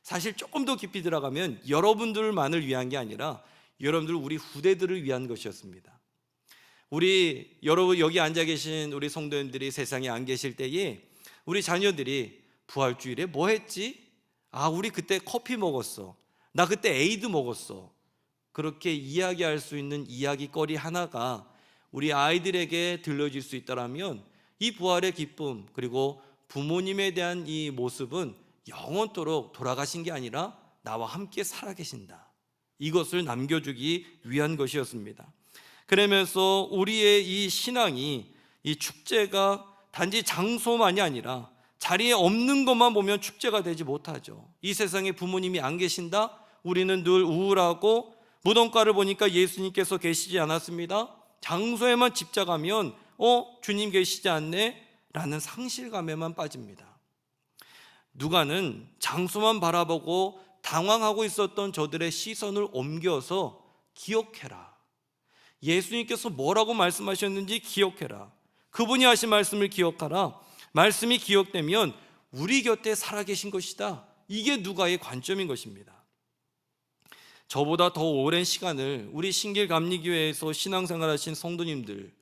사실 조금 더 깊이 들어가면 여러분들만을 위한 게 아니라 여러분들 우리 후대들을 위한 것이었습니다. 우리 여러분 여기 앉아 계신 우리 성도님들이 세상에 안 계실 때에 우리 자녀들이 부활주일에 뭐 했지? 아, 우리 그때 커피 먹었어. 나 그때 에이드 먹었어. 그렇게 이야기할 수 있는 이야기거리 하나가 우리 아이들에게 들려질 수 있다면 이 부활의 기쁨, 그리고 부모님에 대한 이 모습은 영원토록 돌아가신 게 아니라 나와 함께 살아계신다, 이것을 남겨주기 위한 것이었습니다. 그러면서 우리의 이 신앙이, 이 축제가 단지 장소만이 아니라 자리에 없는 것만 보면 축제가 되지 못하죠. 이 세상에 부모님이 안 계신다? 우리는 늘 우울하고, 무덤가를 보니까 예수님께서 계시지 않았습니다. 장소에만 집착하면 주님 계시지 않네? 라는 상실감에만 빠집니다. 누가는 장소만 바라보고 당황하고 있었던 저들의 시선을 옮겨서 기억해라, 예수님께서 뭐라고 말씀하셨는지 기억해라, 그분이 하신 말씀을 기억하라, 말씀이 기억되면 우리 곁에 살아계신 것이다, 이게 누가의 관점인 것입니다. 저보다 더 오랜 시간을 우리 신길감리교회에서 신앙생활하신 성도님들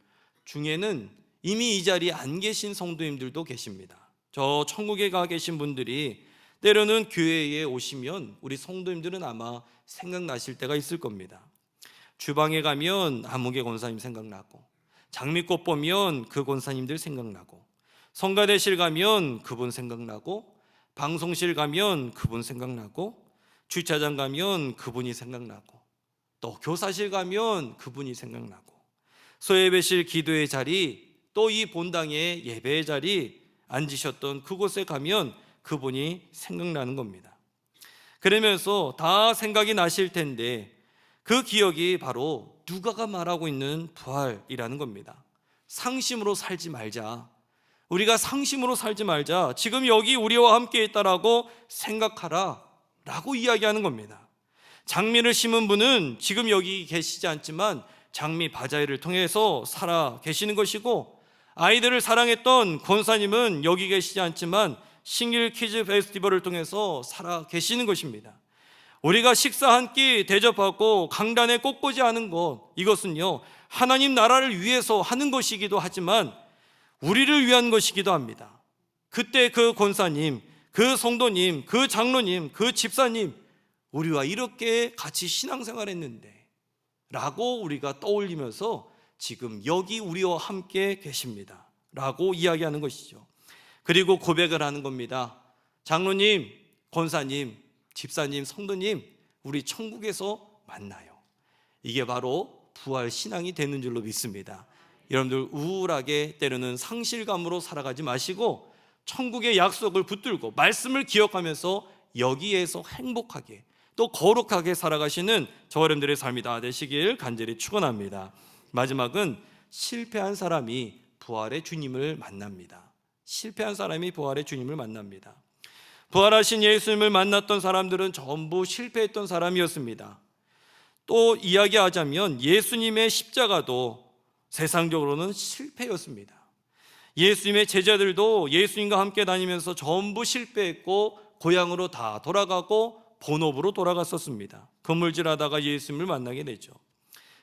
중에는 이미 이 자리에 안 계신 성도님들도 계십니다. 저 천국에 가 계신 분들이 때로는 교회에 오시면 우리 성도님들은 아마 생각나실 때가 있을 겁니다. 주방에 가면 아무개 권사님 생각나고, 장미꽃 보면 그 권사님들 생각나고, 성가대실 가면 그분 생각나고, 방송실 가면 그분 생각나고, 주차장 가면 그분이 생각나고, 또 교사실 가면 그분이 생각나고, 소예배실 기도의 자리, 또 이 본당의 예배의 자리 앉으셨던 그곳에 가면 그분이 생각나는 겁니다. 그러면서 다 생각이 나실 텐데 그 기억이 바로 누가가 말하고 있는 부활이라는 겁니다. 상심으로 살지 말자, 우리가 상심으로 살지 말자, 지금 여기 우리와 함께 있다라고 생각하라 라고 이야기하는 겁니다. 장미를 심은 분은 지금 여기 계시지 않지만 장미 바자회를 통해서 살아 계시는 것이고, 아이들을 사랑했던 권사님은 여기 계시지 않지만 신길 키즈 페스티벌을 통해서 살아 계시는 것입니다. 우리가 식사 한 끼 대접하고 강단에 꽂고지 않은 것, 이것은요 하나님 나라를 위해서 하는 것이기도 하지만 우리를 위한 것이기도 합니다. 그때 그 권사님, 그 성도님, 그 장로님, 그 집사님, 우리와 이렇게 같이 신앙생활했는데 라고 우리가 떠올리면서 지금 여기 우리와 함께 계십니다 라고 이야기하는 것이죠. 그리고 고백을 하는 겁니다. 장로님, 권사님, 집사님, 성도님, 우리 천국에서 만나요. 이게 바로 부활 신앙이 되는 줄로 믿습니다. 여러분들 우울하게 때로는 상실감으로 살아가지 마시고 천국의 약속을 붙들고 말씀을 기억하면서 여기에서 행복하게 또 거룩하게 살아가시는 저 여러분들의 삶이 다 되시길 간절히 축원합니다. 마지막은 실패한 사람이 부활의 주님을 만납니다. 실패한 사람이 부활의 주님을 만납니다. 부활하신 예수님을 만났던 사람들은 전부 실패했던 사람이었습니다. 또 이야기하자면 예수님의 십자가도 세상적으로는 실패였습니다. 예수님의 제자들도 예수님과 함께 다니면서 전부 실패했고 고향으로 다 돌아가고 본업으로 돌아갔었습니다. 건물질하다가 예수님을 만나게 되죠.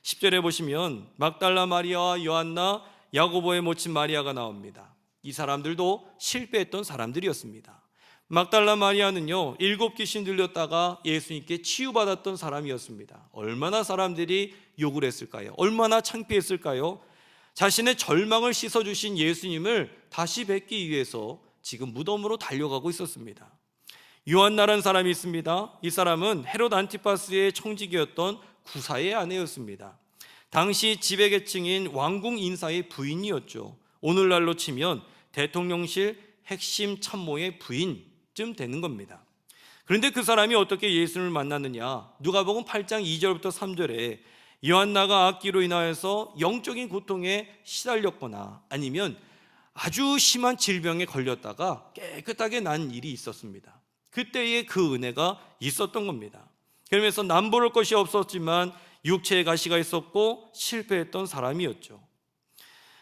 10절에 보시면 막달라 마리아와 요한나, 야고보의 모친 마리아가 나옵니다. 이 사람들도 실패했던 사람들이었습니다. 막달라 마리아는요 7 귀신 들렸다가 예수님께 치유받았던 사람이었습니다. 얼마나 사람들이 욕을 했을까요? 얼마나 창피했을까요? 자신의 절망을 씻어주신 예수님을 다시 뵙기 위해서 지금 무덤으로 달려가고 있었습니다. 요한나라는 사람이 있습니다. 이 사람은 헤롯 안티파스의 청지기였던 구사의 아내였습니다. 당시 지배계층인 왕궁 인사의 부인이었죠. 오늘날로 치면 대통령실 핵심 참모의 부인쯤 되는 겁니다. 그런데 그 사람이 어떻게 예수님을 만났느냐? 누가복음 8장 2절부터 3절에 요한나가 악기로 인하여서 영적인 고통에 시달렸거나 아니면 아주 심한 질병에 걸렸다가 깨끗하게 난 일이 있었습니다. 그때에 그 은혜가 있었던 겁니다. 그러면서 남부를 것이 없었지만 육체의 가시가 있었고 실패했던 사람이었죠.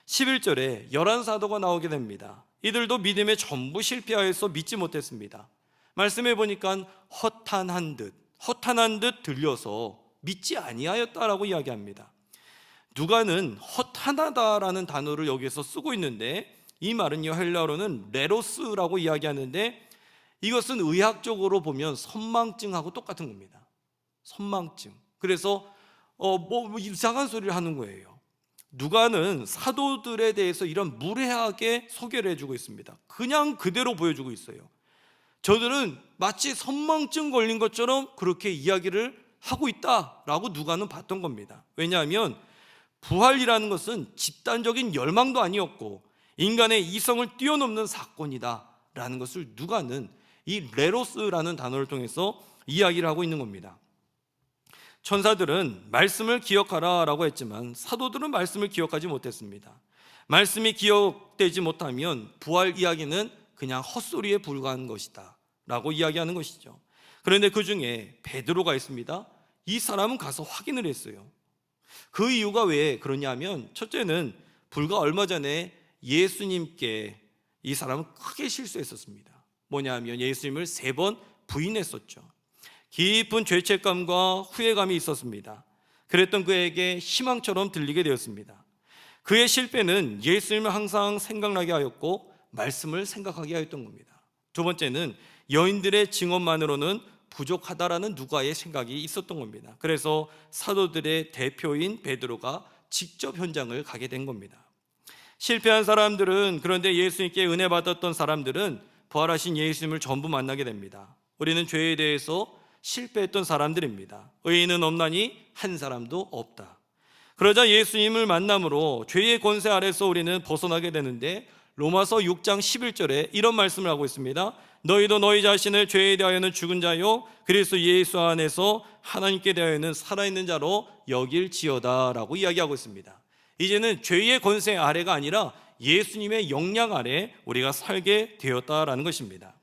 11절에 열한 사도가 나오게 됩니다. 이들도 믿음에 전부 실패하여서 믿지 못했습니다. 말씀해 보니까 허탄한 듯 들려서 믿지 아니하였다라고 이야기합니다. 누가는 허탄하다라는 단어를 여기서 쓰고 있는데 이 말은요 헬라어로는 레로스라고 이야기하는데 이것은 의학적으로 보면 선망증하고 똑같은 겁니다. 선망증. 그래서 뭐 이상한 소리를 하는 거예요. 누가는 사도들에 대해서 이런 무례하게 소개를 해주고 있습니다. 그냥 그대로 보여주고 있어요. 저들은 마치 선망증 걸린 것처럼 그렇게 이야기를 하고 있다라고 누가는 봤던 겁니다. 왜냐하면 부활이라는 것은 집단적인 열망도 아니었고 인간의 이성을 뛰어넘는 사건이다라는 것을 누가는 이 레로스라는 단어를 통해서 이야기를 하고 있는 겁니다. 천사들은 말씀을 기억하라라고 했지만 사도들은 말씀을 기억하지 못했습니다. 말씀이 기억되지 못하면 부활 이야기는 그냥 헛소리에 불과한 것이다 라고 이야기하는 것이죠. 그런데 그 중에 베드로가 있습니다. 이 사람은 가서 확인을 했어요. 그 이유가 왜 그러냐면 첫째는 불과 얼마 전에 예수님께 이 사람은 크게 실수했었습니다. 뭐냐면 예수님을 3번 부인했었죠. 깊은 죄책감과 후회감이 있었습니다. 그랬던 그에게 희망처럼 들리게 되었습니다. 그의 실패는 예수님을 항상 생각나게 하였고 말씀을 생각하게 하였던 겁니다. 두 번째는 여인들의 증언만으로는 부족하다라는 누가의 생각이 있었던 겁니다. 그래서 사도들의 대표인 베드로가 직접 현장을 가게 된 겁니다. 실패한 사람들은 그런데 예수님께 은혜 받았던 사람들은 부활하신 예수님을 전부 만나게 됩니다. 우리는 죄에 대해서 실패했던 사람들입니다. 의인은 없나니 한 사람도 없다. 그러자 예수님을 만남으로 죄의 권세 아래서 우리는 벗어나게 되는데 로마서 6장 11절에 이런 말씀을 하고 있습니다. 너희도 너희 자신을 죄에 대하여는 죽은 자요 그리스도 예수 안에서 하나님께 대하여는 살아있는 자로 여길지어다 라고 이야기하고 있습니다. 이제는 죄의 권세 아래가 아니라 예수님의 영향 아래 우리가 살게 되었다라는 것입니다.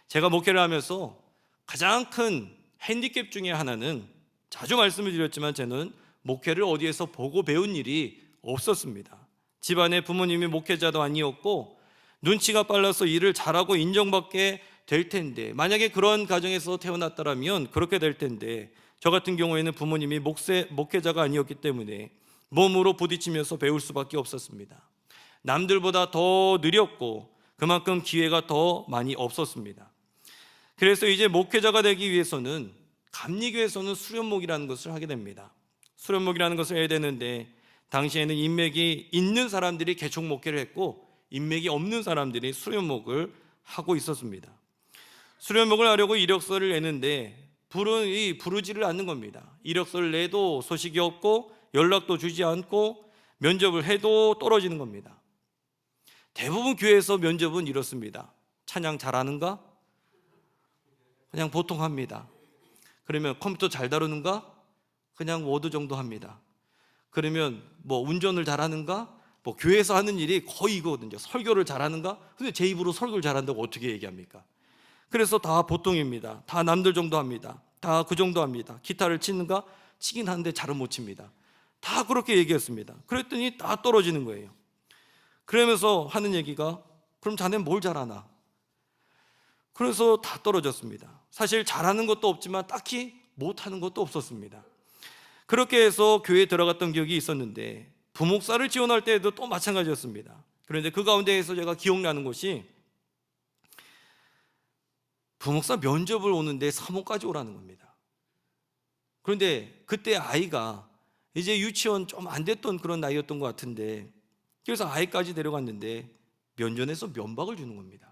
제가 목회를 하면서 가장 큰 핸디캡 중에 하나는 자주 말씀을 드렸지만 저는 목회를 어디에서 보고 배운 일이 없었습니다. 집안에 부모님이 목회자도 아니었고 눈치가 빨라서 일을 잘하고 인정받게 될 텐데 만약에 그런 가정에서 태어났다면 그렇게 될 텐데 저 같은 경우에는 부모님이 목회자가 아니었기 때문에 몸으로 부딪히면서 배울 수밖에 없었습니다. 남들보다 더 느렸고 그만큼 기회가 더 많이 없었습니다. 그래서 이제 목회자가 되기 위해서는 감리교에서는 수련목이라는 것을 하게 됩니다. 수련목이라는 것을 해야 되는데 당시에는 인맥이 있는 사람들이 개척 목회를 했고 인맥이 없는 사람들이 수련목을 하고 있었습니다. 수련목을 하려고 이력서를 내는데 부르지를 않는 겁니다. 이력서를 내도 소식이 없고 연락도 주지 않고 면접을 해도 떨어지는 겁니다. 대부분 교회에서 면접은 이렇습니다. 찬양 잘하는가? 그냥 보통 합니다. 그러면 컴퓨터 잘 다루는가? 그냥 워드 정도 합니다. 그러면 뭐 운전을 잘하는가? 뭐 교회에서 하는 일이 거의 이거거든요. 설교를 잘하는가? 근데 제 입으로 설교를 잘한다고 어떻게 얘기합니까? 그래서 다 보통입니다. 다 남들 정도 합니다. 다 그 정도 합니다. 기타를 치는가? 치긴 하는데 잘은 못 칩니다. 다 그렇게 얘기했습니다. 그랬더니 다 떨어지는 거예요. 그러면서 하는 얘기가 그럼 자네는 뭘 잘하나? 그래서 다 떨어졌습니다. 사실 잘하는 것도 없지만 딱히 못하는 것도 없었습니다. 그렇게 해서 교회에 들어갔던 기억이 있었는데 부목사를 지원할 때에도 또 마찬가지였습니다. 그런데 그 가운데에서 제가 기억나는 것이 부목사 면접을 오는데 사모까지 오라는 겁니다. 그런데 그때 아이가 이제 유치원 좀 안 됐던 그런 나이였던 것 같은데 그래서 아이까지 데려갔는데 면전에서 면박을 주는 겁니다.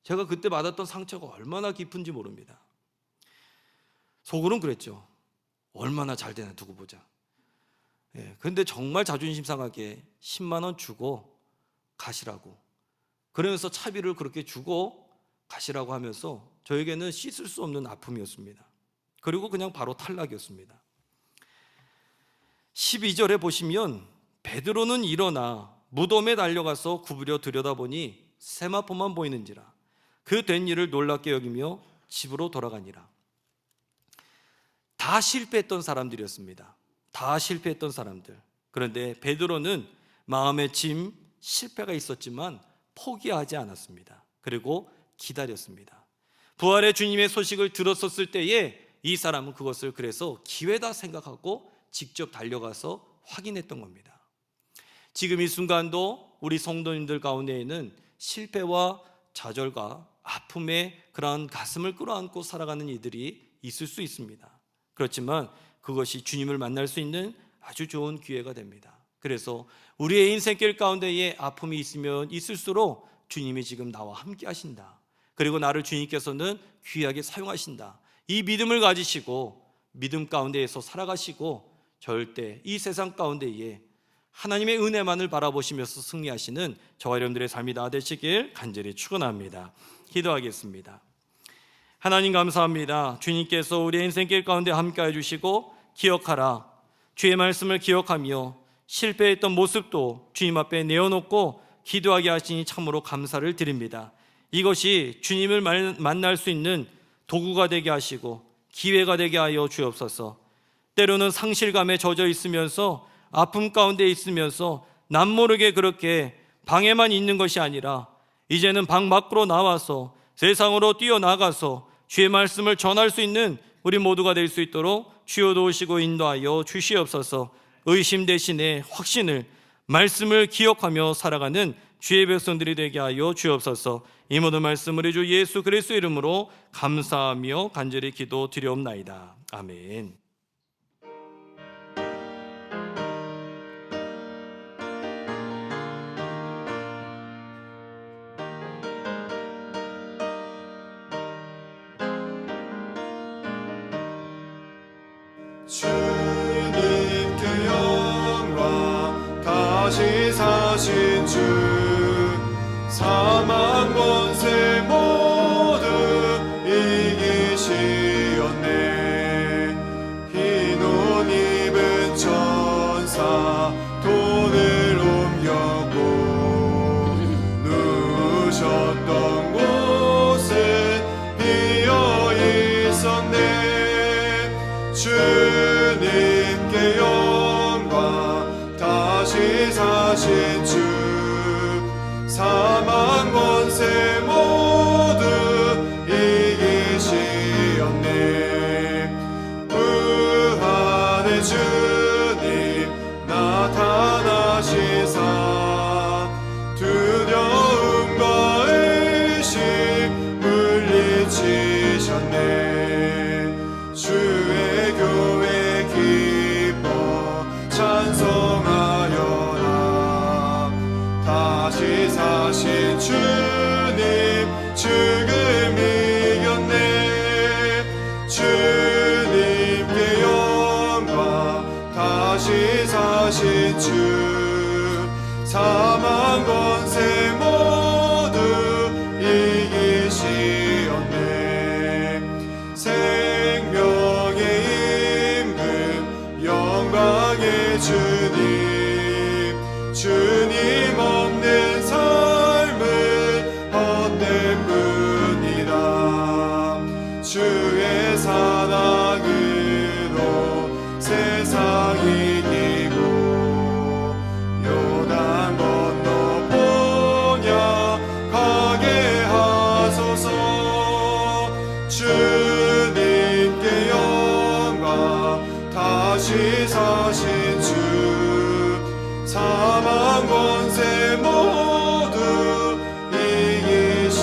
제가 그때 받았던 상처가 얼마나 깊은지 모릅니다. 속으로는 그랬죠. 얼마나 잘 되나 두고 보자. 그런데 정말 자존심 상하게 10만 원 주고 가시라고 그러면서 차비를 그렇게 주고 가시라고 하면서 저에게는 씻을 수 없는 아픔이었습니다. 그리고 그냥 바로 탈락이었습니다. 12절에 보시면 베드로는 일어나 무덤에 달려가서 구부려 들여다보니 세마포만 보이는지라 그 된 일을 놀랍게 여기며 집으로 돌아가니라. 다 실패했던 사람들이었습니다. 다 실패했던 사람들. 그런데 베드로는 마음에 짐, 실패가 있었지만 포기하지 않았습니다. 그리고 기다렸습니다. 부활의 주님의 소식을 들었었을 때에 이 사람은 그것을 그래서 기회다 생각하고 직접 달려가서 확인했던 겁니다. 지금 이 순간도 우리 성도님들 가운데에는 실패와 좌절과 아픔에 그러한 가슴을 끌어안고 살아가는 이들이 있을 수 있습니다. 그렇지만 그것이 주님을 만날 수 있는 아주 좋은 기회가 됩니다. 그래서 우리의 인생길 가운데에 아픔이 있으면 있을수록 주님이 지금 나와 함께 하신다. 그리고 나를 주님께서는 귀하게 사용하신다. 이 믿음을 가지시고 믿음 가운데에서 살아가시고 절대 이 세상 가운데에 하나님의 은혜만을 바라보시면서 승리하시는 저와 여러분들의 삶이 다 되시길 간절히 축원합니다. 기도하겠습니다. 하나님 감사합니다. 주님께서 우리의 인생길 가운데 함께 해주시고 기억하라. 주의 말씀을 기억하며 실패했던 모습도 주님 앞에 내어놓고 기도하게 하시니 참으로 감사를 드립니다. 이것이 주님을 만날 수 있는 도구가 되게 하시고 기회가 되게 하여 주옵소서. 때로는 상실감에 젖어 있으면서 아픔 가운데 있으면서 남모르게 그렇게 방에만 있는 것이 아니라 이제는 방 밖으로 나와서 세상으로 뛰어나가서 주의 말씀을 전할 수 있는 우리 모두가 될 수 있도록 주여 도우시고 인도하여 주시옵소서. 의심 대신에 확신을, 말씀을 기억하며 살아가는 주의 백성들이 되게 하여 주옵소서. 이 모든 말씀을 우리 주 예수 그리스도의 이름으로 감사하며 간절히 기도드리옵나이다. 아멘. 주님께 영광, 다시 사신 주, 사망 권세 모두 이기시었네. 흰 옷 입은 천사 돈을 옮겼고 누우셨던 곳은 비어 있었네. 주님께 영광, 다시 사신 주, 사망 권세 모두 이기시었네. 부활의 주님 나타나시사 두려움과 의심 물리치셨네. 주의 교회 기뻐 찬송하여라. 다시 사신 주님 죽음 이겼네. 주님께 영광, 다시 사신 주, 사망 권세 모두 이기시었네. 생명의 임금 영광의 주님, 주님 없는 삶은 헛된 뿐이다. 주의 사랑으로 세상 이기고 요단 건너 번역하게 하소서. 주님께 영광, 다시 사신 주, 사망 권세 모두 이기시었네.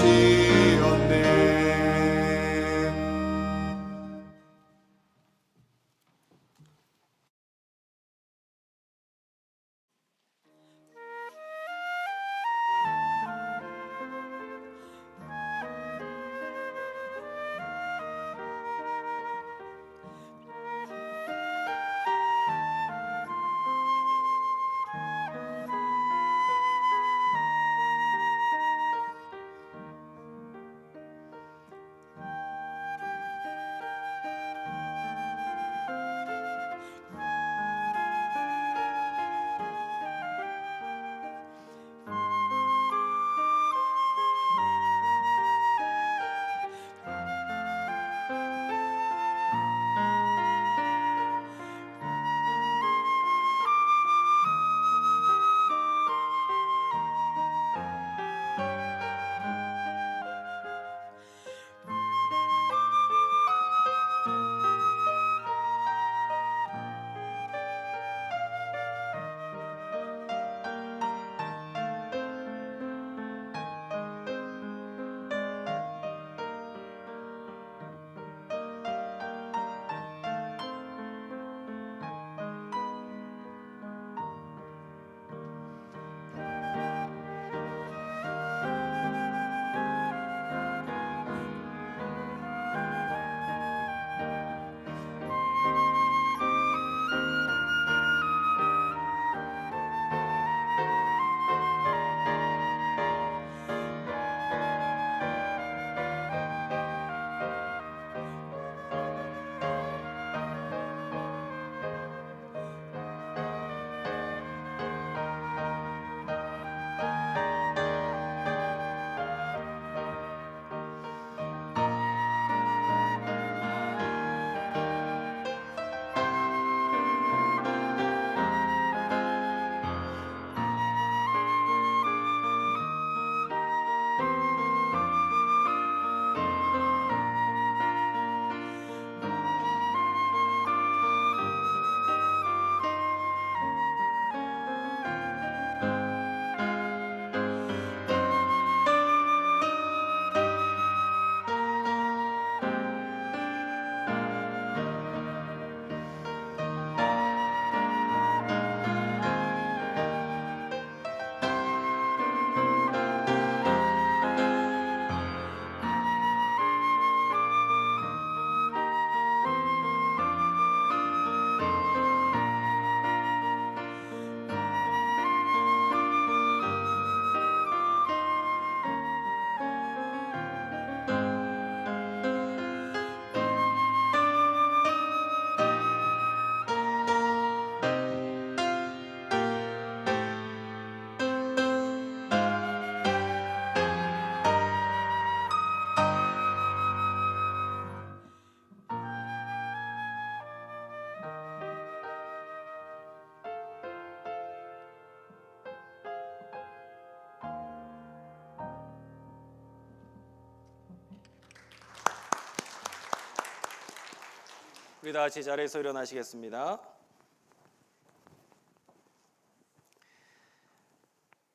우리 다 같이 자리에서 일어나시겠습니다.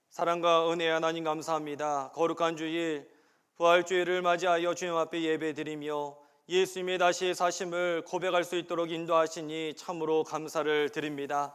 사랑과 은혜의 하나님 감사합니다. 거룩한 주일 부활주일을 맞이하여 주님 앞에 예배드리며 예수님의 다시 사심을 고백할 수 있도록 인도하시니 참으로 감사를 드립니다.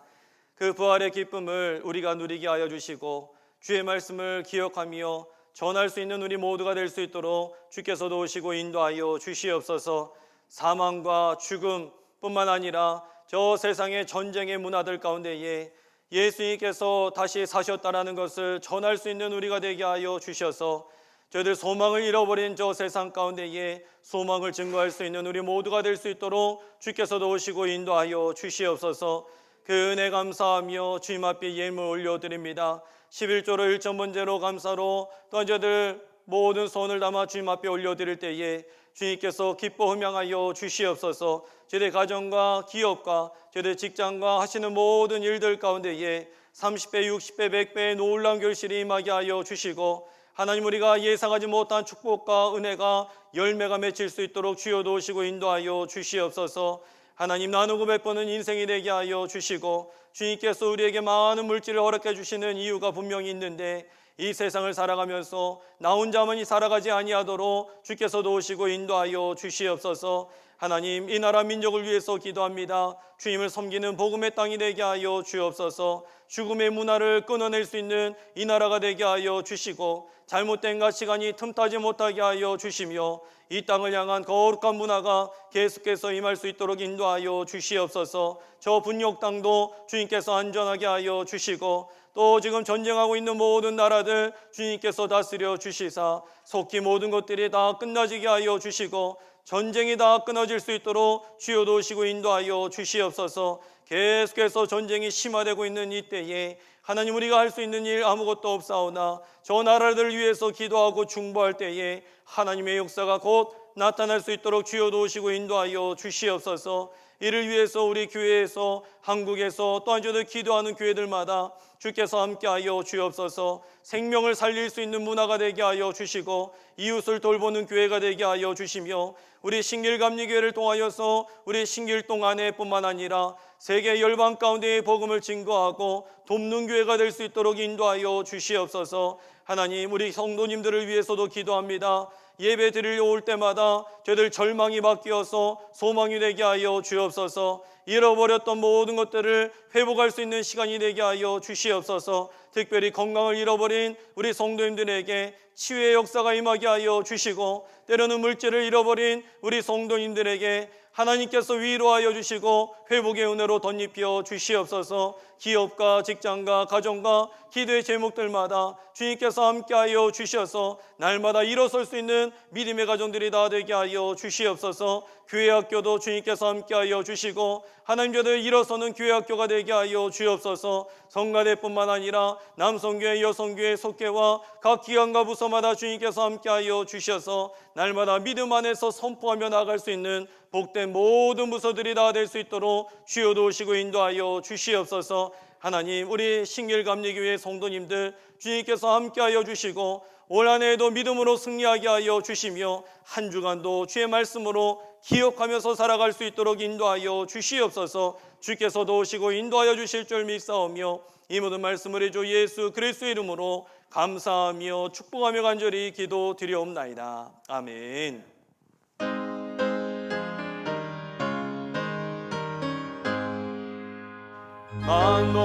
그 부활의 기쁨을 우리가 누리게 하여 주시고 주의 말씀을 기억하며 전할 수 있는 우리 모두가 될 수 있도록 주께서 도우시고 인도하여 주시옵소서. 사망과 죽음뿐만 아니라 저 세상의 전쟁의 문화들 가운데에 예수님께서 다시 사셨다라는 것을 전할 수 있는 우리가 되게 하여 주셔서 저희들 소망을 잃어버린 저 세상 가운데에 소망을 증거할 수 있는 우리 모두가 될 수 있도록 주께서 도우시고 인도하여 주시옵소서. 그 은혜 감사하며 주님 앞에 예물 올려드립니다. 11조로 1.번제로 감사로 또한 저희들 모든 소원을 담아 주님 앞에 올려드릴 때에 주님께서 기뻐 흠양하여 주시옵소서. 저희들 가정과 기업과 저희들 직장과 하시는 모든 일들 가운데에 30배, 60배, 100배의 놀라운 결실이 임하게 하여 주시고 하나님 우리가 예상하지 못한 축복과 은혜가 열매가 맺힐 수 있도록 주여 도우시고 인도하여 주시옵소서. 하나님 나누고 베푸는 인생이 되게 하여 주시고 주님께서 우리에게 많은 물질을 허락해 주시는 이유가 분명히 있는데 이 세상을 살아가면서 나 혼자만이 살아가지 아니하도록 주께서 도우시고 인도하여 주시옵소서. 하나님 이 나라 민족을 위해서 기도합니다. 주님을 섬기는 복음의 땅이 되게 하여 주옵소서. 죽음의 문화를 끊어낼 수 있는 이 나라가 되게 하여 주시고 잘못된 가치관이 틈타지 못하게 하여 주시며 이 땅을 향한 거룩한 문화가 계속해서 임할 수 있도록 인도하여 주시옵소서. 저 분역 땅도 주님께서 안전하게 하여 주시고 또 지금 전쟁하고 있는 모든 나라들 주님께서 다스려 주시사 속히 모든 것들이 다 끝나지게 하여 주시고 전쟁이 다 끊어질 수 있도록 주여 도우시고 인도하여 주시옵소서. 계속해서 전쟁이 심화되고 있는 이때에 하나님 우리가 할 수 있는 일 아무것도 없사오나 저 나라들을 위해서 기도하고 중보할 때에 하나님의 역사가 곧 나타날 수 있도록 주여 도우시고 인도하여 주시옵소서. 이를 위해서 우리 교회에서 한국에서 또한 저들 기도하는 교회들마다 주께서 함께하여 주옵소서. 생명을 살릴 수 있는 문화가 되게 하여 주시고 이웃을 돌보는 교회가 되게 하여 주시며 우리 신길감리교회를 통하여서 우리 신길동 안에뿐만 아니라 세계 열방 가운데의 복음을 증거하고 돕는 교회가 될 수 있도록 인도하여 주시옵소서. 하나님 우리 성도님들을 위해서도 기도합니다. 예배 드리려 올 때마다 저희들 절망이 바뀌어서 소망이 되게 하여 주옵소서. 잃어버렸던 모든 것들을 회복할 수 있는 시간이 되게 하여 주시옵소서. 특별히 건강을 잃어버린 우리 성도님들에게 치유의 역사가 임하게 하여 주시고 때로는 물질을 잃어버린 우리 성도님들에게 하나님께서 위로하여 주시고 회복의 은혜로 덧입혀 주시옵소서. 기업과 직장과 가정과 기도의 제목들마다 주님께서 함께하여 주셔서 날마다 일어설 수 있는 믿음의 가정들이 다 되게 하여 주시옵소서. 교회 학교도 주님께서 함께하여 주시고 하나님 저들 일어서는 교회 학교가 되게 하여 주옵소서. 성가대뿐만 아니라 남성교회, 여성교회, 속교와 각 기관과 부서마다 주님께서 함께하여 주셔서 날마다 믿음 안에서 선포하며 나아갈 수 있는 복된 모든 부서들이 다 될 수 있도록 주여 도우시고 인도하여 주시옵소서. 하나님 우리 신길감리교회 성도님들 주님께서 함께하여 주시고 올 한 해에도 믿음으로 승리하게 하여 주시며 한 주간도 주의 말씀으로 기억하면서 살아갈 수 있도록 인도하여 주시옵소서. 주께서 도우시고 인도하여 주실 줄 믿사오며 이 모든 말씀을 해줘 예수 그리스도의 이름으로 감사하며 축복하며 간절히 기도드리옵나이다. 아멘.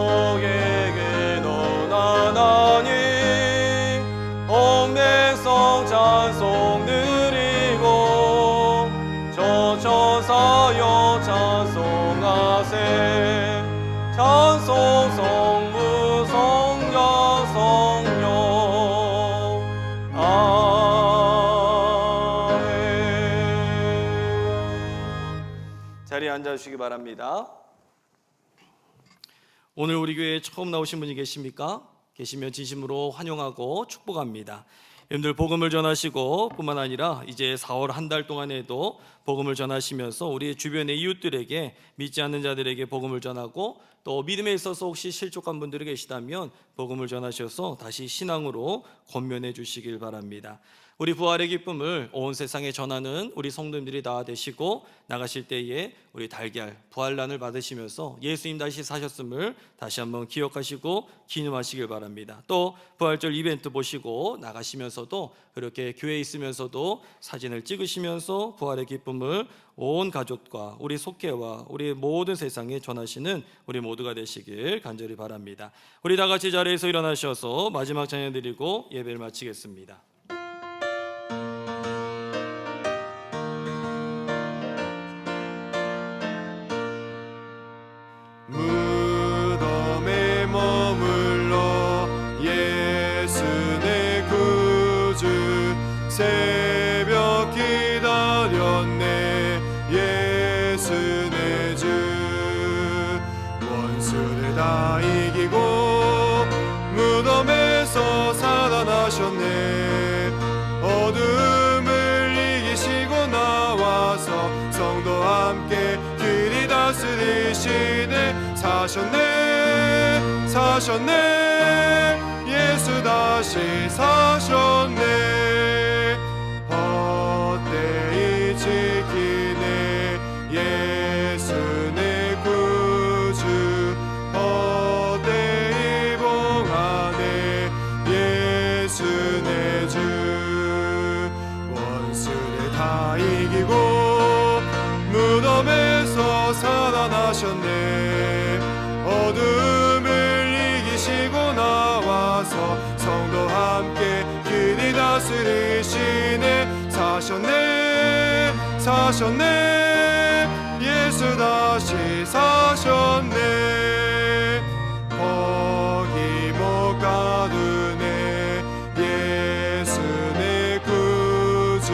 만국에게 넌 하나님 온 백성 찬송 드리고 저천사여 찬송하세 찬송 성부 성자 성령 아멘. 자리에 앉아주시기 바랍니다. 오늘 우리 교회에 처음 나오신 분이 계십니까? 계시면 진심으로 환영하고 축복합니다. 여러분들 복음을 전하시고 뿐만 아니라 이제 4월 한 달 동안에도 복음을 전하시면서 우리 주변의 이웃들에게 믿지 않는 자들에게 복음을 전하고 또 믿음에 있어서 혹시 실족한 분들이 계시다면 복음을 전하셔서 다시 신앙으로 권면해 주시길 바랍니다. 우리 부활의 기쁨을 온 세상에 전하는 우리 성도님들이 다 되시고, 나가실 때에 우리 달걀 부활란을 받으시면서 예수님 다시 사셨음을 다시 한번 기억하시고 기념하시길 바랍니다. 또 부활절 이벤트 보시고 나가시면서도 그렇게 교회에 있으면서도 사진을 찍으시면서 부활의 기쁨을 온 가족과 우리 속회와 우리 모든 세상에 전하시는 우리 모두가 되시길 간절히 바랍니다. 우리 다 같이 자리에서 일어나셔서 마지막 찬양 드리고 예배를 마치겠습니다. 무덤에 머물러 예수 내 구주 새벽 기다렸네 예수 내 주 원수를 다 이기고 무덤에서 살아나셨네 어둠을 이기시고 나와서 성도와 함께 길이 다스리시네 사셨네 사셨네 예수 다시 사셨네 헛되이 지키네 예수 내 구주 헛되이 봉하네 예수 내 주 원수를 다 이기고 무덤에서 살아나셨네 어둠을 이기시고 나와서 성도와 함께 길이 다스리시네 사셨네 사셨네 예수 다시 사셨네 거기 못 가두네 예수 내 구주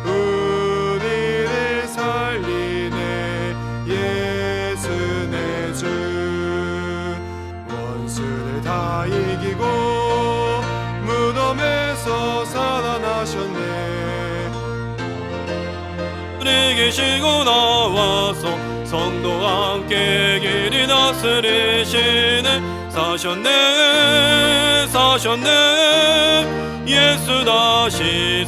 우리를 살리네 예수 내 주 원수를 다 이기고 무덤에서 살아나셨네 우리 계시고 나와서 성도와 함께 길이 다스리시네 사셨네 사셨네 예수 다시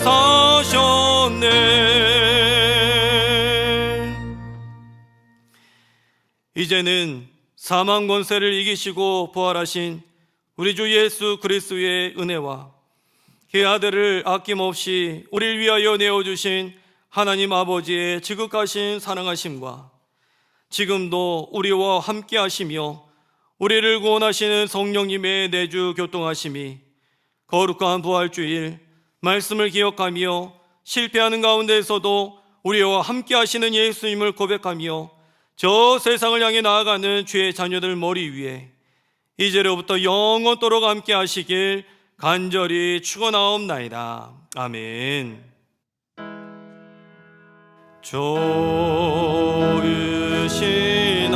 사셨네 이제는 사망 권세를 이기시고 부활하신 우리 주 예수 그리스도의 은혜와 그의 아들을 아낌없이 우리를 위하여 내어주신 하나님 아버지의 지극하신 사랑하심과 지금도 우리와 함께 하시며 우리를 구원하시는 성령님의 내주 교통하심이 거룩한 부활주일 말씀을 기억하며 실패하는 가운데에서도 우리와 함께 하시는 예수님을 고백하며 저 세상을 향해 나아가는 주의 자녀들 머리 위에 이제로부터 영원토록 함께 하시길 간절히 축원하옵나이다. 아멘. 좋으신